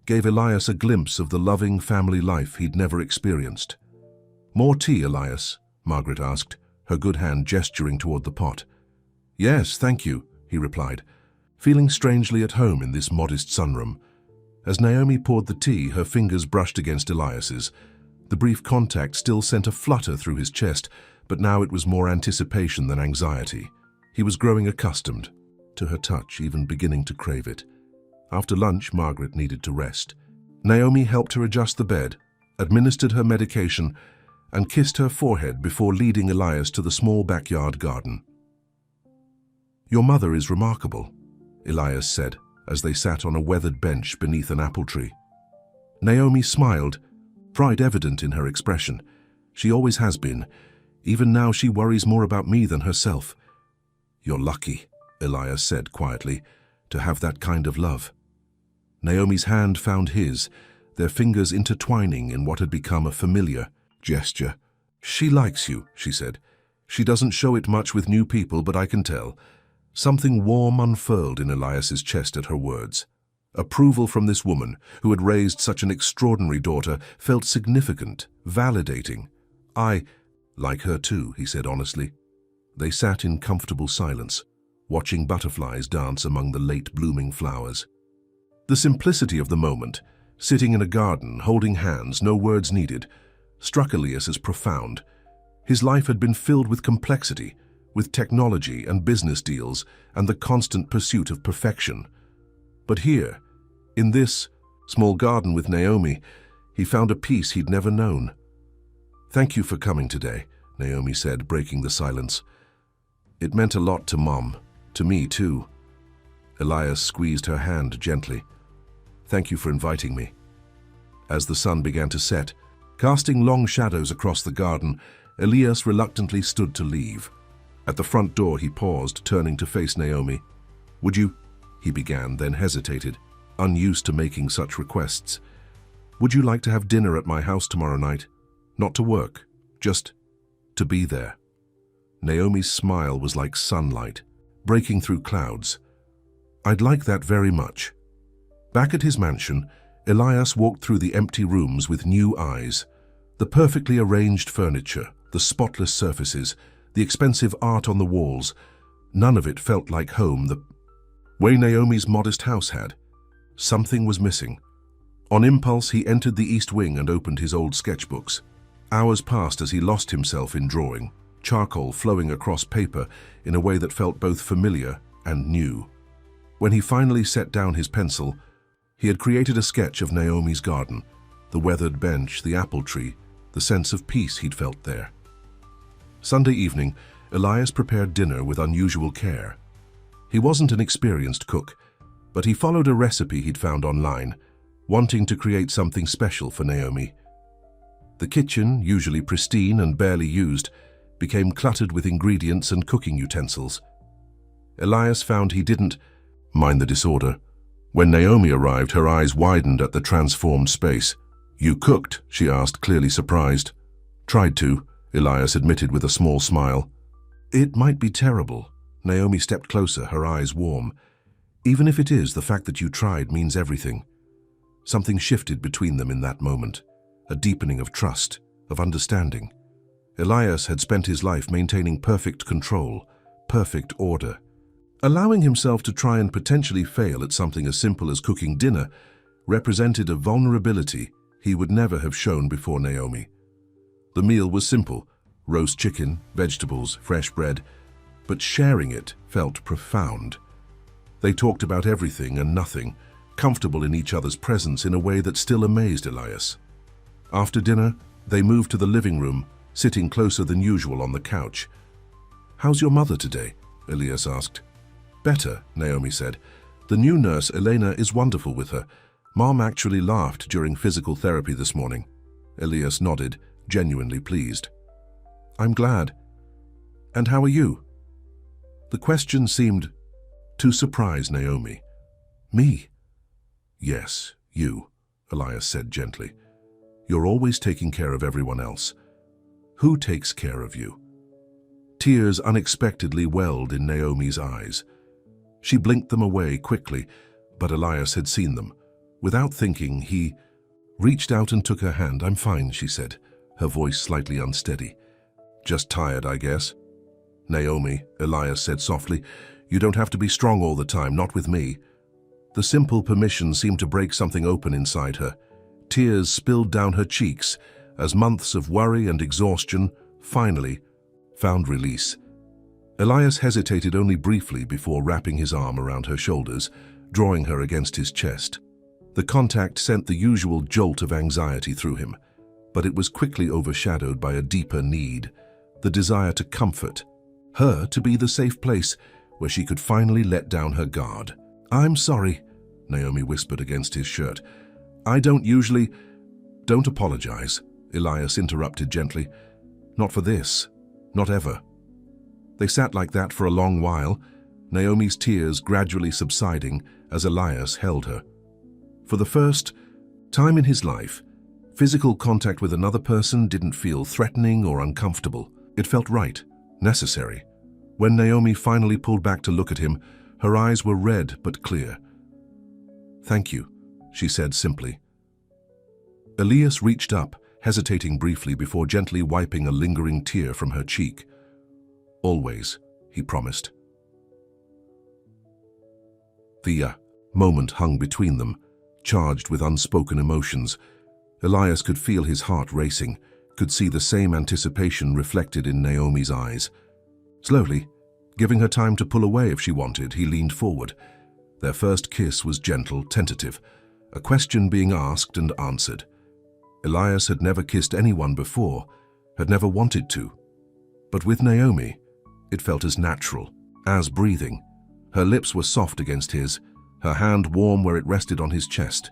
gave Elias a glimpse of the loving family life he'd never experienced. More tea, Elias? Margaret asked, her good hand gesturing toward the pot. Yes, thank you, he replied, feeling strangely at home in this modest sunroom. As Naomi poured the tea, her fingers brushed against Elias's. The brief contact still sent a flutter through his chest, but now it was more anticipation than anxiety. He was growing accustomed to her touch, even beginning to crave it. After lunch, Margaret needed to rest. Naomi helped her adjust the bed, administered her medication, and kissed her forehead before leading Elias to the small backyard garden. Your mother is remarkable, Elias said, as they sat on a weathered bench beneath an apple tree. Naomi smiled, pride evident in her expression. She always has been. Even now she worries more about me than herself. You're lucky, Elias said quietly, to have that kind of love. Naomi's hand found his, their fingers intertwining in what had become a familiar gesture. "She likes you," she said. "She doesn't show it much with new people, but I can tell." Something warm unfurled in Elias's chest at her words. Approval from this woman, who had raised such an extraordinary daughter, felt significant, validating. "I like her too," he said honestly. They sat in comfortable silence, watching butterflies dance among the late-blooming flowers. The simplicity of the moment, sitting in a garden, holding hands, no words needed, struck Elias as profound. His life had been filled with complexity, with technology and business deals and the constant pursuit of perfection. But here, in this small garden with Naomi, he found a peace he'd never known. "Thank you for coming today," Naomi said, breaking the silence. "It meant a lot to Mom, to me too." Elias squeezed her hand gently. "Thank you for inviting me." As the sun began to set, casting long shadows across the garden, Elias reluctantly stood to leave. At the front door he paused, turning to face Naomi. "Would you—" he began, then hesitated, unused to making such requests. "Would you like to have dinner at my house tomorrow night? Not to work, just to be there." Naomi's smile was like sunlight, breaking through clouds. "I'd like that very much." Back at his mansion, Elias walked through the empty rooms with new eyes. The perfectly arranged furniture, the spotless surfaces, the expensive art on the walls, none of it felt like home the way Naomi's modest house had. Something was missing. On impulse, he entered the East Wing and opened his old sketchbooks. Hours passed as he lost himself in drawing, charcoal flowing across paper in a way that felt both familiar and new. When he finally set down his pencil, he had created a sketch of Naomi's garden, the weathered bench, the apple tree, the sense of peace he'd felt there. Sunday evening, Elias prepared dinner with unusual care. He wasn't an experienced cook, but he followed a recipe he'd found online, wanting to create something special for Naomi. The kitchen, usually pristine and barely used, became cluttered with ingredients and cooking utensils. Elias found he didn't mind the disorder. When Naomi arrived, her eyes widened at the transformed space. "You cooked?" she asked, clearly surprised. "Tried to," Elias admitted with a small smile. "It might be terrible." Naomi stepped closer, her eyes warm. "Even if it is, the fact that you tried means everything." Something shifted between them in that moment, a deepening of trust, of understanding. Elias had spent his life maintaining perfect control, perfect order. Allowing himself to try and potentially fail at something as simple as cooking dinner represented a vulnerability he would never have shown before Naomi. The meal was simple: roast chicken, vegetables, fresh bread, but sharing it felt profound. They talked about everything and nothing, comfortable in each other's presence in a way that still amazed Elias. After dinner, they moved to the living room, sitting closer than usual on the couch. "How's your mother today?" Elias asked. "Better," Naomi said. "The new nurse, Elena, is wonderful with her. Mom actually laughed during physical therapy this morning." Elias nodded, genuinely pleased. "I'm glad. And how are you?" The question seemed to surprise Naomi. "Me?" "Yes, you," Elias said gently. "You're always taking care of everyone else. Who takes care of you?" Tears unexpectedly welled in Naomi's eyes. She blinked them away quickly, but Elias had seen them. Without thinking, he reached out and took her hand. "I'm fine," she said, her voice slightly unsteady. "Just tired, I guess." "Naomi," Elias said softly, "you don't have to be strong all the time, not with me." The simple permission seemed to break something open inside her. Tears spilled down her cheeks as months of worry and exhaustion finally found release. Elias hesitated only briefly before wrapping his arm around her shoulders, drawing her against his chest. The contact sent the usual jolt of anxiety through him, but it was quickly overshadowed by a deeper need, the desire to comfort her, to be the safe place where she could finally let down her guard. "I'm sorry," Naomi whispered against his shirt. "I don't usually—" "Don't apologize," Elias interrupted gently. "Not for this. Not ever." They sat like that for a long while, Naomi's tears gradually subsiding as Elias held her. For the first Time in his life, physical contact with another person didn't feel threatening or uncomfortable. It felt right, necessary. When Naomi finally pulled back to look at him, her eyes were red but clear. "Thank you," she said simply. Elias reached up, hesitating briefly before gently wiping a lingering tear from her cheek. "Always," he promised. The moment hung between them, charged with unspoken emotions. Elias could feel his heart racing, could see the same anticipation reflected in Naomi's eyes. Slowly, giving her time to pull away if she wanted, he leaned forward. Their first kiss was gentle, tentative, a question being asked and answered. Elias had never kissed anyone before, had never wanted to. But with Naomi, it felt as natural, as breathing. Her lips were soft against his, her hand warm where it rested on his chest.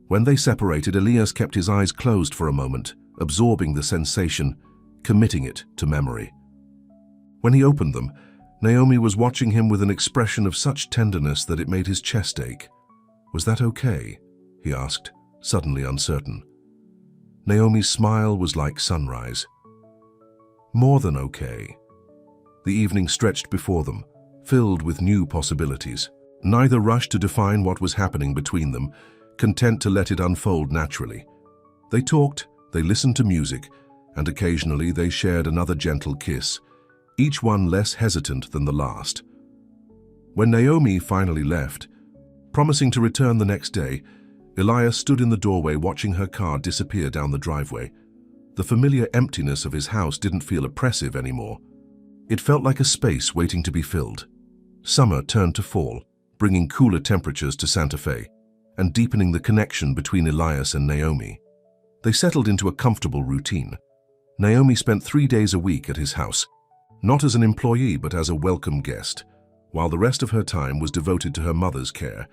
When they separated, Elias kept his eyes closed for a moment, absorbing the sensation, committing it to memory. When he opened them, Naomi was watching him with an expression of such tenderness that it made his chest ache. "Was that okay?" he asked, suddenly uncertain. Naomi's smile was like sunrise. More than okay. The evening stretched before them, filled with new possibilities. Neither rushed to define what was happening between them, content to let it unfold naturally. They talked, they listened to music, and occasionally they shared another gentle kiss, each one less hesitant than the last. When Naomi finally left, promising to return the next day, Elias stood in the doorway watching her car disappear down the driveway. The familiar emptiness of his house didn't feel oppressive anymore. It felt like a space waiting to be filled. Summer turned to fall, bringing cooler temperatures to Santa Fe and deepening the connection between Elias and Naomi. They settled into a comfortable routine. Naomi spent 3 days a week at his house, not as an employee but as a welcome guest. While the rest of her time was devoted to her mother's care,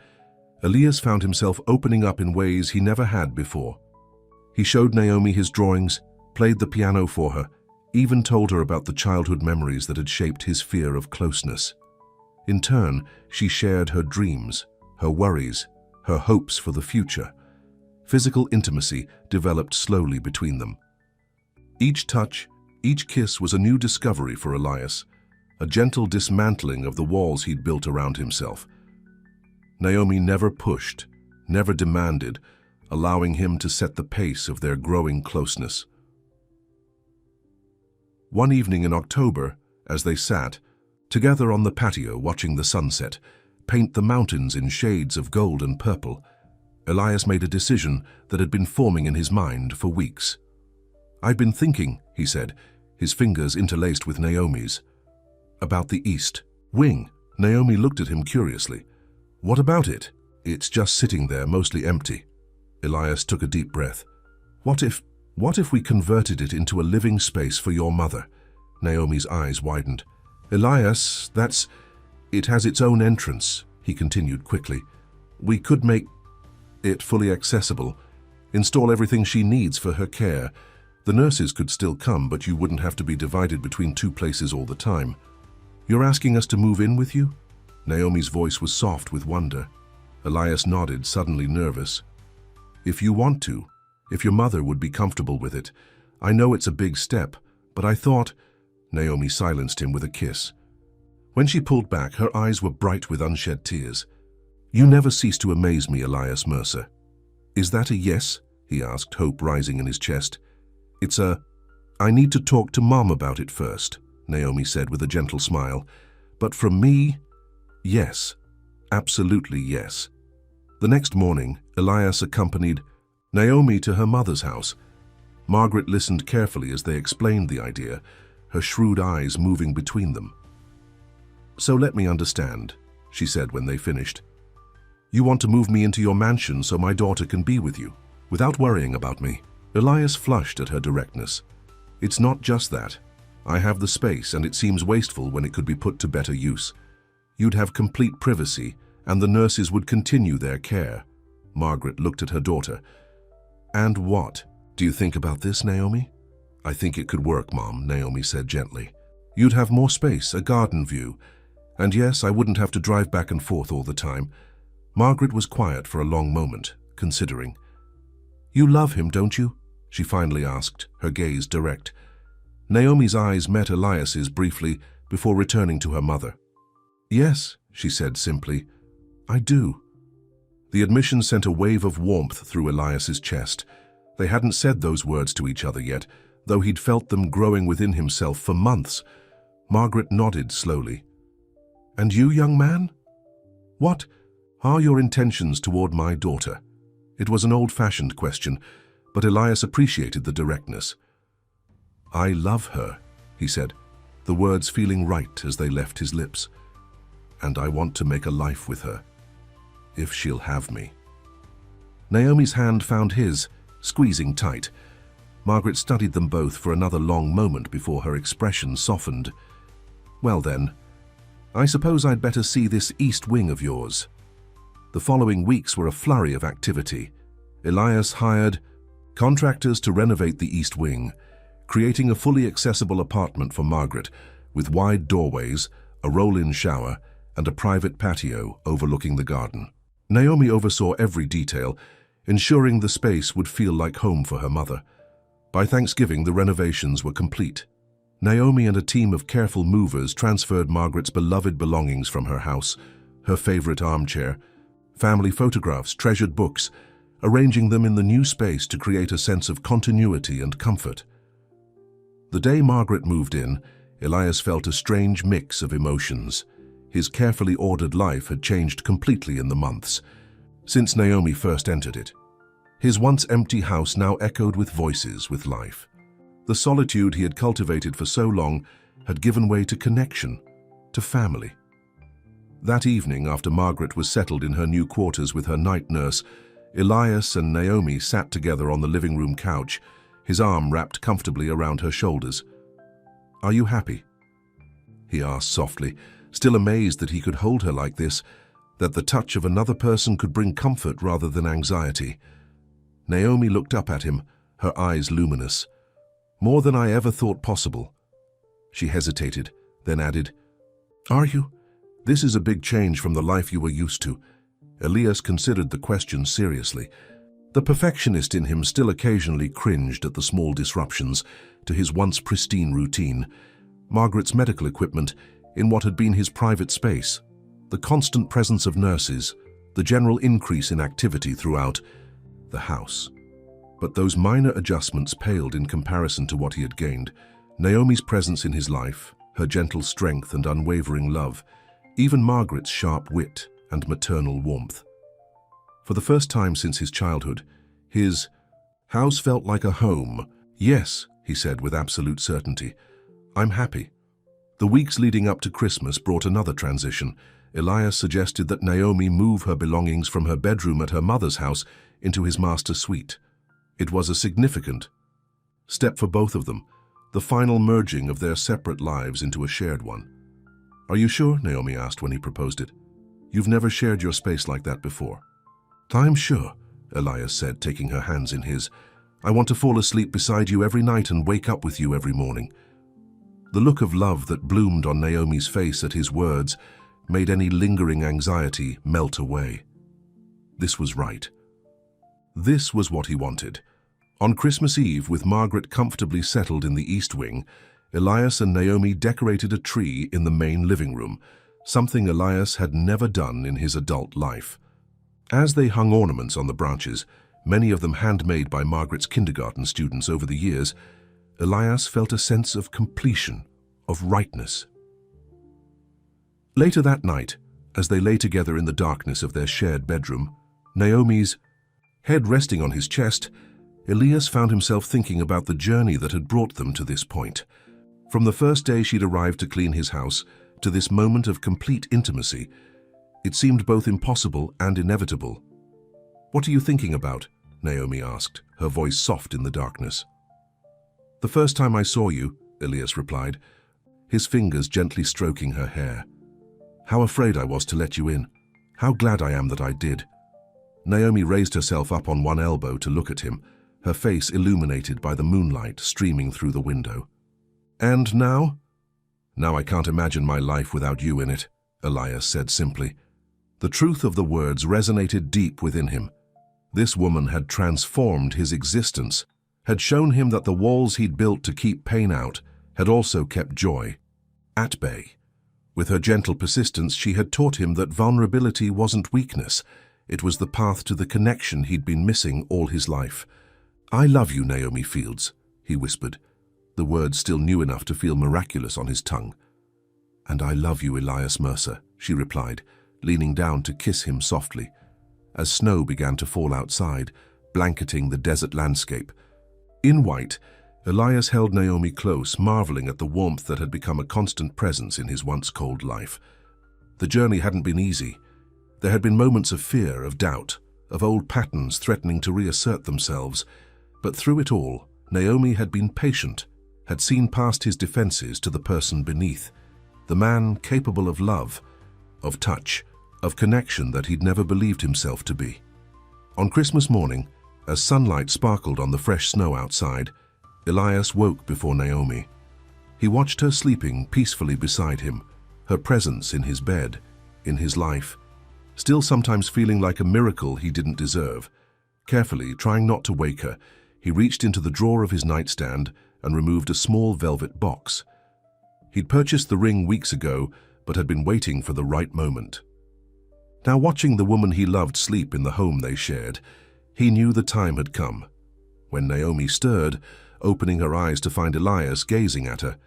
Elias found himself opening up in ways he never had before. He showed Naomi his drawings, played the piano for her, even told her about the childhood memories that had shaped his fear of closeness. In turn, she shared her dreams, her worries, her hopes for the future. Physical intimacy developed slowly between them. Each touch, each kiss was a new discovery for Elias, a gentle dismantling of the walls he'd built around himself. Naomi never pushed, never demanded, allowing him to set the pace of their growing closeness. One evening in October, as they sat, together on the patio watching the sunset, paint the mountains in shades of gold and purple, Elias made a decision that had been forming in his mind for weeks. "I've been thinking," he said, his fingers interlaced with Naomi's, "about the East Wing." Naomi looked at him curiously. "What about it?" "It's just sitting there, mostly empty." Elias took a deep breath. What if we converted it into a living space for your mother?" Naomi's eyes widened. "Elias, it has its own entrance," he continued quickly. "We could make it fully accessible, install everything she needs for her care. The nurses could still come, but you wouldn't have to be divided between 2 places all the time." "You're asking us to move in with you?" Naomi's voice was soft with wonder. Elias nodded, suddenly nervous. "If you want to, if your mother would be comfortable with it. I know it's a big step, but I thought—" Naomi silenced him with a kiss. When she pulled back, her eyes were bright with unshed tears. "You never cease to amaze me, Elias Mercer." "Is that a yes?" he asked, hope rising in his chest. I need to talk to Mom about it first," Naomi said with a gentle smile. "But from me, yes, absolutely yes." The next morning, Elias accompanied Naomi to her mother's house. Margaret listened carefully as they explained the idea, her shrewd eyes moving between them. "So let me understand," she said when they finished. "You want to move me into your mansion so my daughter can be with you, without worrying about me?" Elias flushed at her directness. "It's not just that. I have the space, and it seems wasteful when it could be put to better use. You'd have complete privacy, and the nurses would continue their care." Margaret looked at her daughter. "And what do you think about this, Naomi?" "I think it could work, Mom," Naomi said gently. "You'd have more space, a garden view. And yes, I wouldn't have to drive back and forth all the time." Margaret was quiet for a long moment, considering. You love him, don't you? She finally asked, her gaze direct. Naomi's eyes met Elias's briefly before returning to her mother. Yes, she said simply, I do. The admission sent a wave of warmth through Elias's chest. They hadn't said those words to each other yet, though he'd felt them growing within himself for months. Margaret nodded slowly. And you, young man? What are your intentions toward my daughter? It was an old-fashioned question, but Elias appreciated the directness. I love her, he said, the words feeling right as they left his lips. And I want to make a life with her, if she'll have me. Naomi's hand found his, squeezing tight. Margaret studied them both for another long moment before her expression softened. Well then, I suppose I'd better see this east wing of yours. The following weeks were a flurry of activity. Elias hired contractors to renovate the east wing, creating a fully accessible apartment for Margaret, with wide doorways, a roll-in shower, and a private patio overlooking the garden. Naomi oversaw every detail, ensuring the space would feel like home for her mother. By Thanksgiving, the renovations were complete. Naomi and a team of careful movers transferred Margaret's beloved belongings from her house, her favorite armchair, family photographs, treasured books, arranging them in the new space to create a sense of continuity and comfort. The day Margaret moved in, Elias felt a strange mix of emotions. His carefully ordered life had changed completely in the months since Naomi first entered it. His once empty house now echoed with voices, with life. The solitude he had cultivated for so long had given way to connection, to family. That evening, after Margaret was settled in her new quarters with her night nurse, Elias and Naomi sat together on the living room couch, his arm wrapped comfortably around her shoulders. Are you happy? He asked softly, still amazed that he could hold her like this, that the touch of another person could bring comfort rather than anxiety. Naomi looked up at him, her eyes luminous. More than I ever thought possible. She hesitated, then added, Are you? This is a big change from the life you were used to. Elias considered the question seriously. The perfectionist in him still occasionally cringed at the small disruptions to his once pristine routine. Margaret's medical equipment in what had been his private space, the constant presence of nurses, the general increase in activity throughout the house. But those minor adjustments paled in comparison to what he had gained. Naomi's presence in his life, her gentle strength and unwavering love, even Margaret's sharp wit and maternal warmth. For the first time since his childhood, his house felt like a home. Yes, he said with absolute certainty, I'm happy. The weeks leading up to Christmas brought another transition. Elias suggested that Naomi move her belongings from her bedroom at her mother's house into his master suite. It was a significant step for both of them, the final merging of their separate lives into a shared one. Are you sure? Naomi asked when he proposed it. You've never shared your space like that before. I'm sure, Elias said, taking her hands in his. I want to fall asleep beside you every night and wake up with you every morning. The look of love that bloomed on Naomi's face at his words made any lingering anxiety melt away. This was right. This was what he wanted. On Christmas Eve, with Margaret comfortably settled in the East Wing, Elias and Naomi decorated a tree in the main living room, something Elias had never done in his adult life. As they hung ornaments on the branches, many of them handmade by Margaret's kindergarten students over the years, Elias felt a sense of completion, of rightness. Later that night, as they lay together in the darkness of their shared bedroom, Naomi's head resting on his chest, Elias found himself thinking about the journey that had brought them to this point. From the first day she'd arrived to clean his house to this moment of complete intimacy, it seemed both impossible and inevitable. What are you thinking about? Naomi asked, her voice soft in the darkness. The first time I saw you, Elias replied, his fingers gently stroking her hair. How afraid I was to let you in. How glad I am that I did. Naomi raised herself up on one elbow to look at him, her face illuminated by the moonlight streaming through the window. And now? Now I can't imagine my life without you in it, Elias said simply. The truth of the words resonated deep within him. This woman had transformed his existence, had shown him that the walls he'd built to keep pain out had also kept joy at bay. With her gentle persistence, she had taught him that vulnerability wasn't weakness. It was the path to the connection he'd been missing all his life. "I love you, Naomi Fields," he whispered, the words still new enough to feel miraculous on his tongue. "And I love you, Elias Mercer," she replied, leaning down to kiss him softly. As snow began to fall outside, blanketing the desert landscape. In white, Elias held Naomi close, marveling at the warmth that had become a constant presence in his once cold life. The journey hadn't been easy. There had been moments of fear, of doubt, of old patterns threatening to reassert themselves. But through it all, Naomi had been patient, had seen past his defenses to the person beneath, the man capable of love, of touch, of connection that he'd never believed himself to be. On Christmas morning, as sunlight sparkled on the fresh snow outside, Elias woke before Naomi. He watched her sleeping peacefully beside him, her presence in his bed, in his life, still sometimes feeling like a miracle he didn't deserve. Carefully, trying not to wake her, he reached into the drawer of his nightstand and removed a small velvet box. He'd purchased the ring weeks ago, but had been waiting for the right moment. Now, watching the woman he loved sleep in the home they shared, he knew the time had come. When Naomi stirred, opening her eyes to find Elias gazing at her,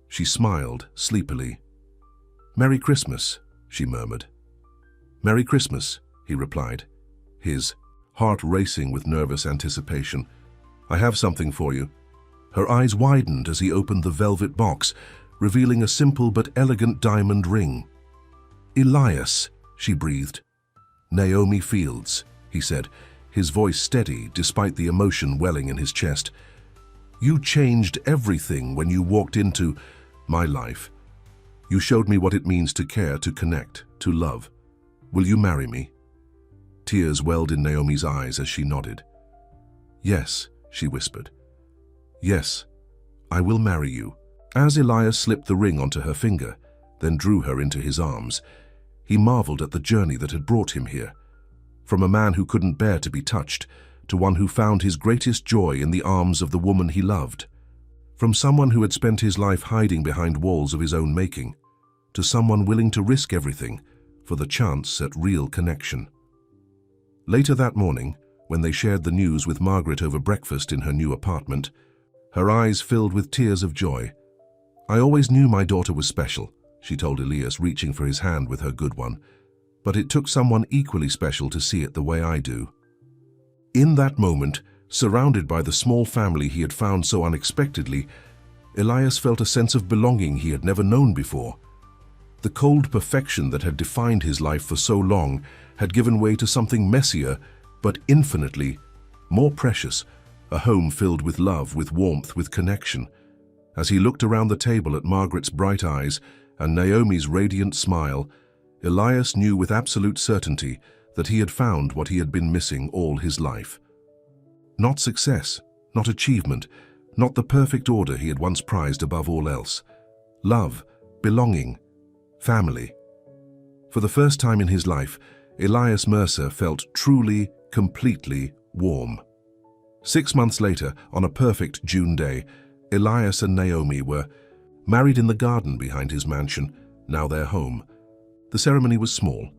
she smiled sleepily. "Merry Christmas," she murmured. "Merry Christmas," he replied, his heart racing with nervous anticipation. "I have something for you." Her eyes widened as he opened the velvet box, revealing a simple but elegant diamond ring. "Elias," she breathed. "Naomi Fields," he said, his voice steady despite the emotion welling in his chest. "You changed everything when you walked into my life. You showed me what it means to care, to connect, to love. Will you marry me?" Tears welled in Naomi's eyes as she nodded. "Yes," she whispered. "Yes, I will marry you." As Elias slipped the ring onto her finger, then drew her into his arms, he marveled at the journey that had brought him here. From a man who couldn't bear to be touched, to one who found his greatest joy in the arms of the woman he loved. From someone who had spent his life hiding behind walls of his own making, to someone willing to risk everything for the chance at real connection. Later that morning, when they shared the news with Margaret over breakfast in her new apartment, her eyes filled with tears of joy. "I always knew my daughter was special," she told Elias, reaching for his hand with her good one. "But it took someone equally special to see it the way I do." In that moment, surrounded by the small family he had found so unexpectedly, Elias felt a sense of belonging he had never known before. The cold perfection that had defined his life for so long had given way to something messier, but infinitely more precious, a home filled with love, with warmth, with connection. As he looked around the table at Margaret's bright eyes and Naomi's radiant smile, Elias knew with absolute certainty that he had found what he had been missing all his life. Not success, not achievement, not the perfect order he had once prized above all else. Love, belonging, family. For the first time in his life, Elias Mercer felt truly, completely warm. 6 months later, on a perfect June day, Elias and Naomi were married in the garden behind his mansion, now their home. The ceremony was small,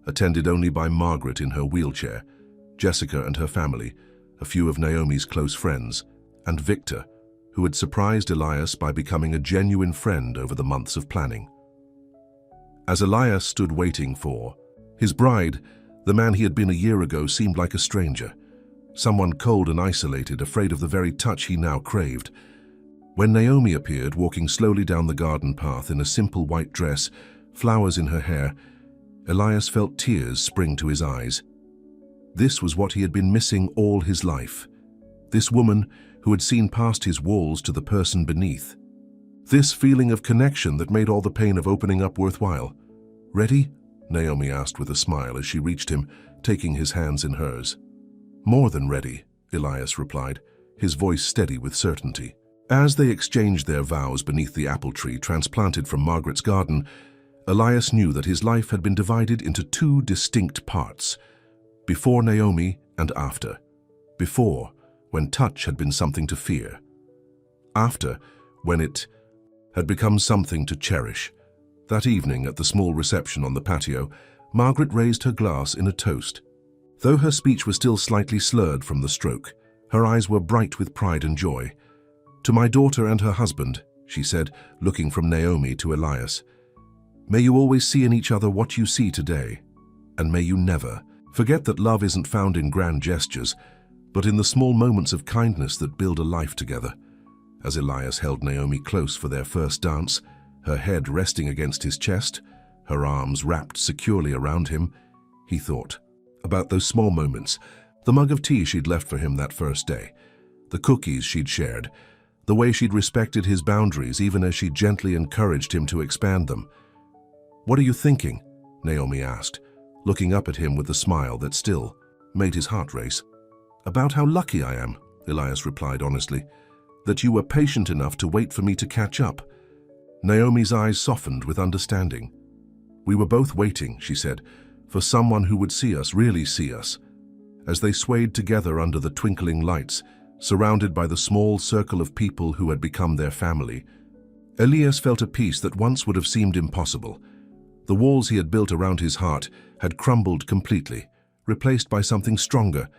attended only by Margaret in her wheelchair, Jessica and her family, a few of Naomi's close friends, and Victor, who had surprised Elias by becoming a genuine friend over the months of planning. As Elias stood waiting for his bride, the man he had been a year ago seemed like a stranger, someone cold and isolated, afraid of the very touch he now craved. When Naomi appeared, walking slowly down the garden path in a simple white dress, flowers in her hair, Elias felt tears spring to his eyes. This was what he had been missing all his life. This woman who had seen past his walls to the person beneath. This feeling of connection that made all the pain of opening up worthwhile. "Ready?" Naomi asked with a smile as she reached him, taking his hands in hers. "More than ready," Elias replied, his voice steady with certainty. As they exchanged their vows beneath the apple tree transplanted from Margaret's garden, Elias knew that his life had been divided into two distinct parts. Before Naomi, and after. Before, when touch had been something to fear. After, when it had become something to cherish. That evening, at the small reception on the patio, Margaret raised her glass in a toast. Though her speech was still slightly slurred from the stroke, her eyes were bright with pride and joy. "To my daughter and her husband," she said, looking from Naomi to Elias. "May you always see in each other what you see today, and may you never forget that love isn't found in grand gestures, but in the small moments of kindness that build a life together." As Elias held Naomi close for their first dance, her head resting against his chest, her arms wrapped securely around him, he thought about those small moments, the mug of tea she'd left for him that first day, the cookies she'd shared, the way she'd respected his boundaries even as she gently encouraged him to expand them. "What are you thinking?" Naomi asked, looking up at him with a smile that still made his heart race. "About how lucky I am," Elias replied honestly, "that you were patient enough to wait for me to catch up." Naomi's eyes softened with understanding. "We were both waiting," she said, "for someone who would see us, really see us." As they swayed together under the twinkling lights, surrounded by the small circle of people who had become their family, Elias felt a peace that once would have seemed impossible. The walls he had built around his heart had crumbled completely, replaced by something stronger,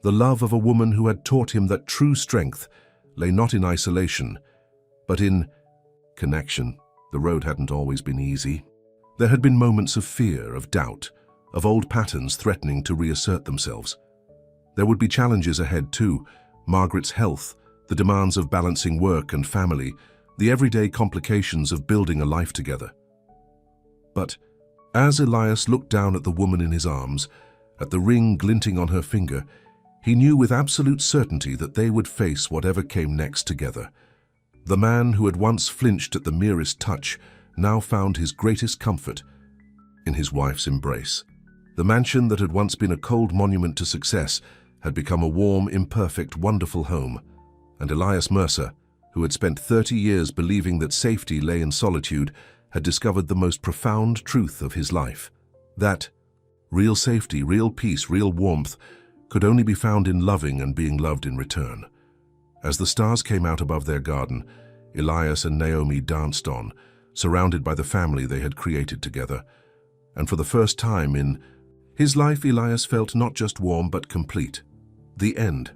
the love of a woman who had taught him that true strength lay not in isolation, but in connection. The road hadn't always been easy. There had been moments of fear, of doubt, of old patterns threatening to reassert themselves. There would be challenges ahead too: Margaret's health, the demands of balancing work and family, the everyday complications of building a life together. But as Elias looked down at the woman in his arms, at the ring glinting on her finger, he knew with absolute certainty that they would face whatever came next together. The man who had once flinched at the merest touch now found his greatest comfort in his wife's embrace. The mansion that had once been a cold monument to success had become a warm, imperfect, wonderful home. And Elias Mercer, who had spent 30 years believing that safety lay in solitude, had discovered the most profound truth of his life: that real safety, real peace, real warmth could only be found in loving and being loved in return. As the stars came out above their garden, Elias and Naomi danced on, surrounded by the family they had created together. And for the first time in his life, Elias felt not just warm but complete. The end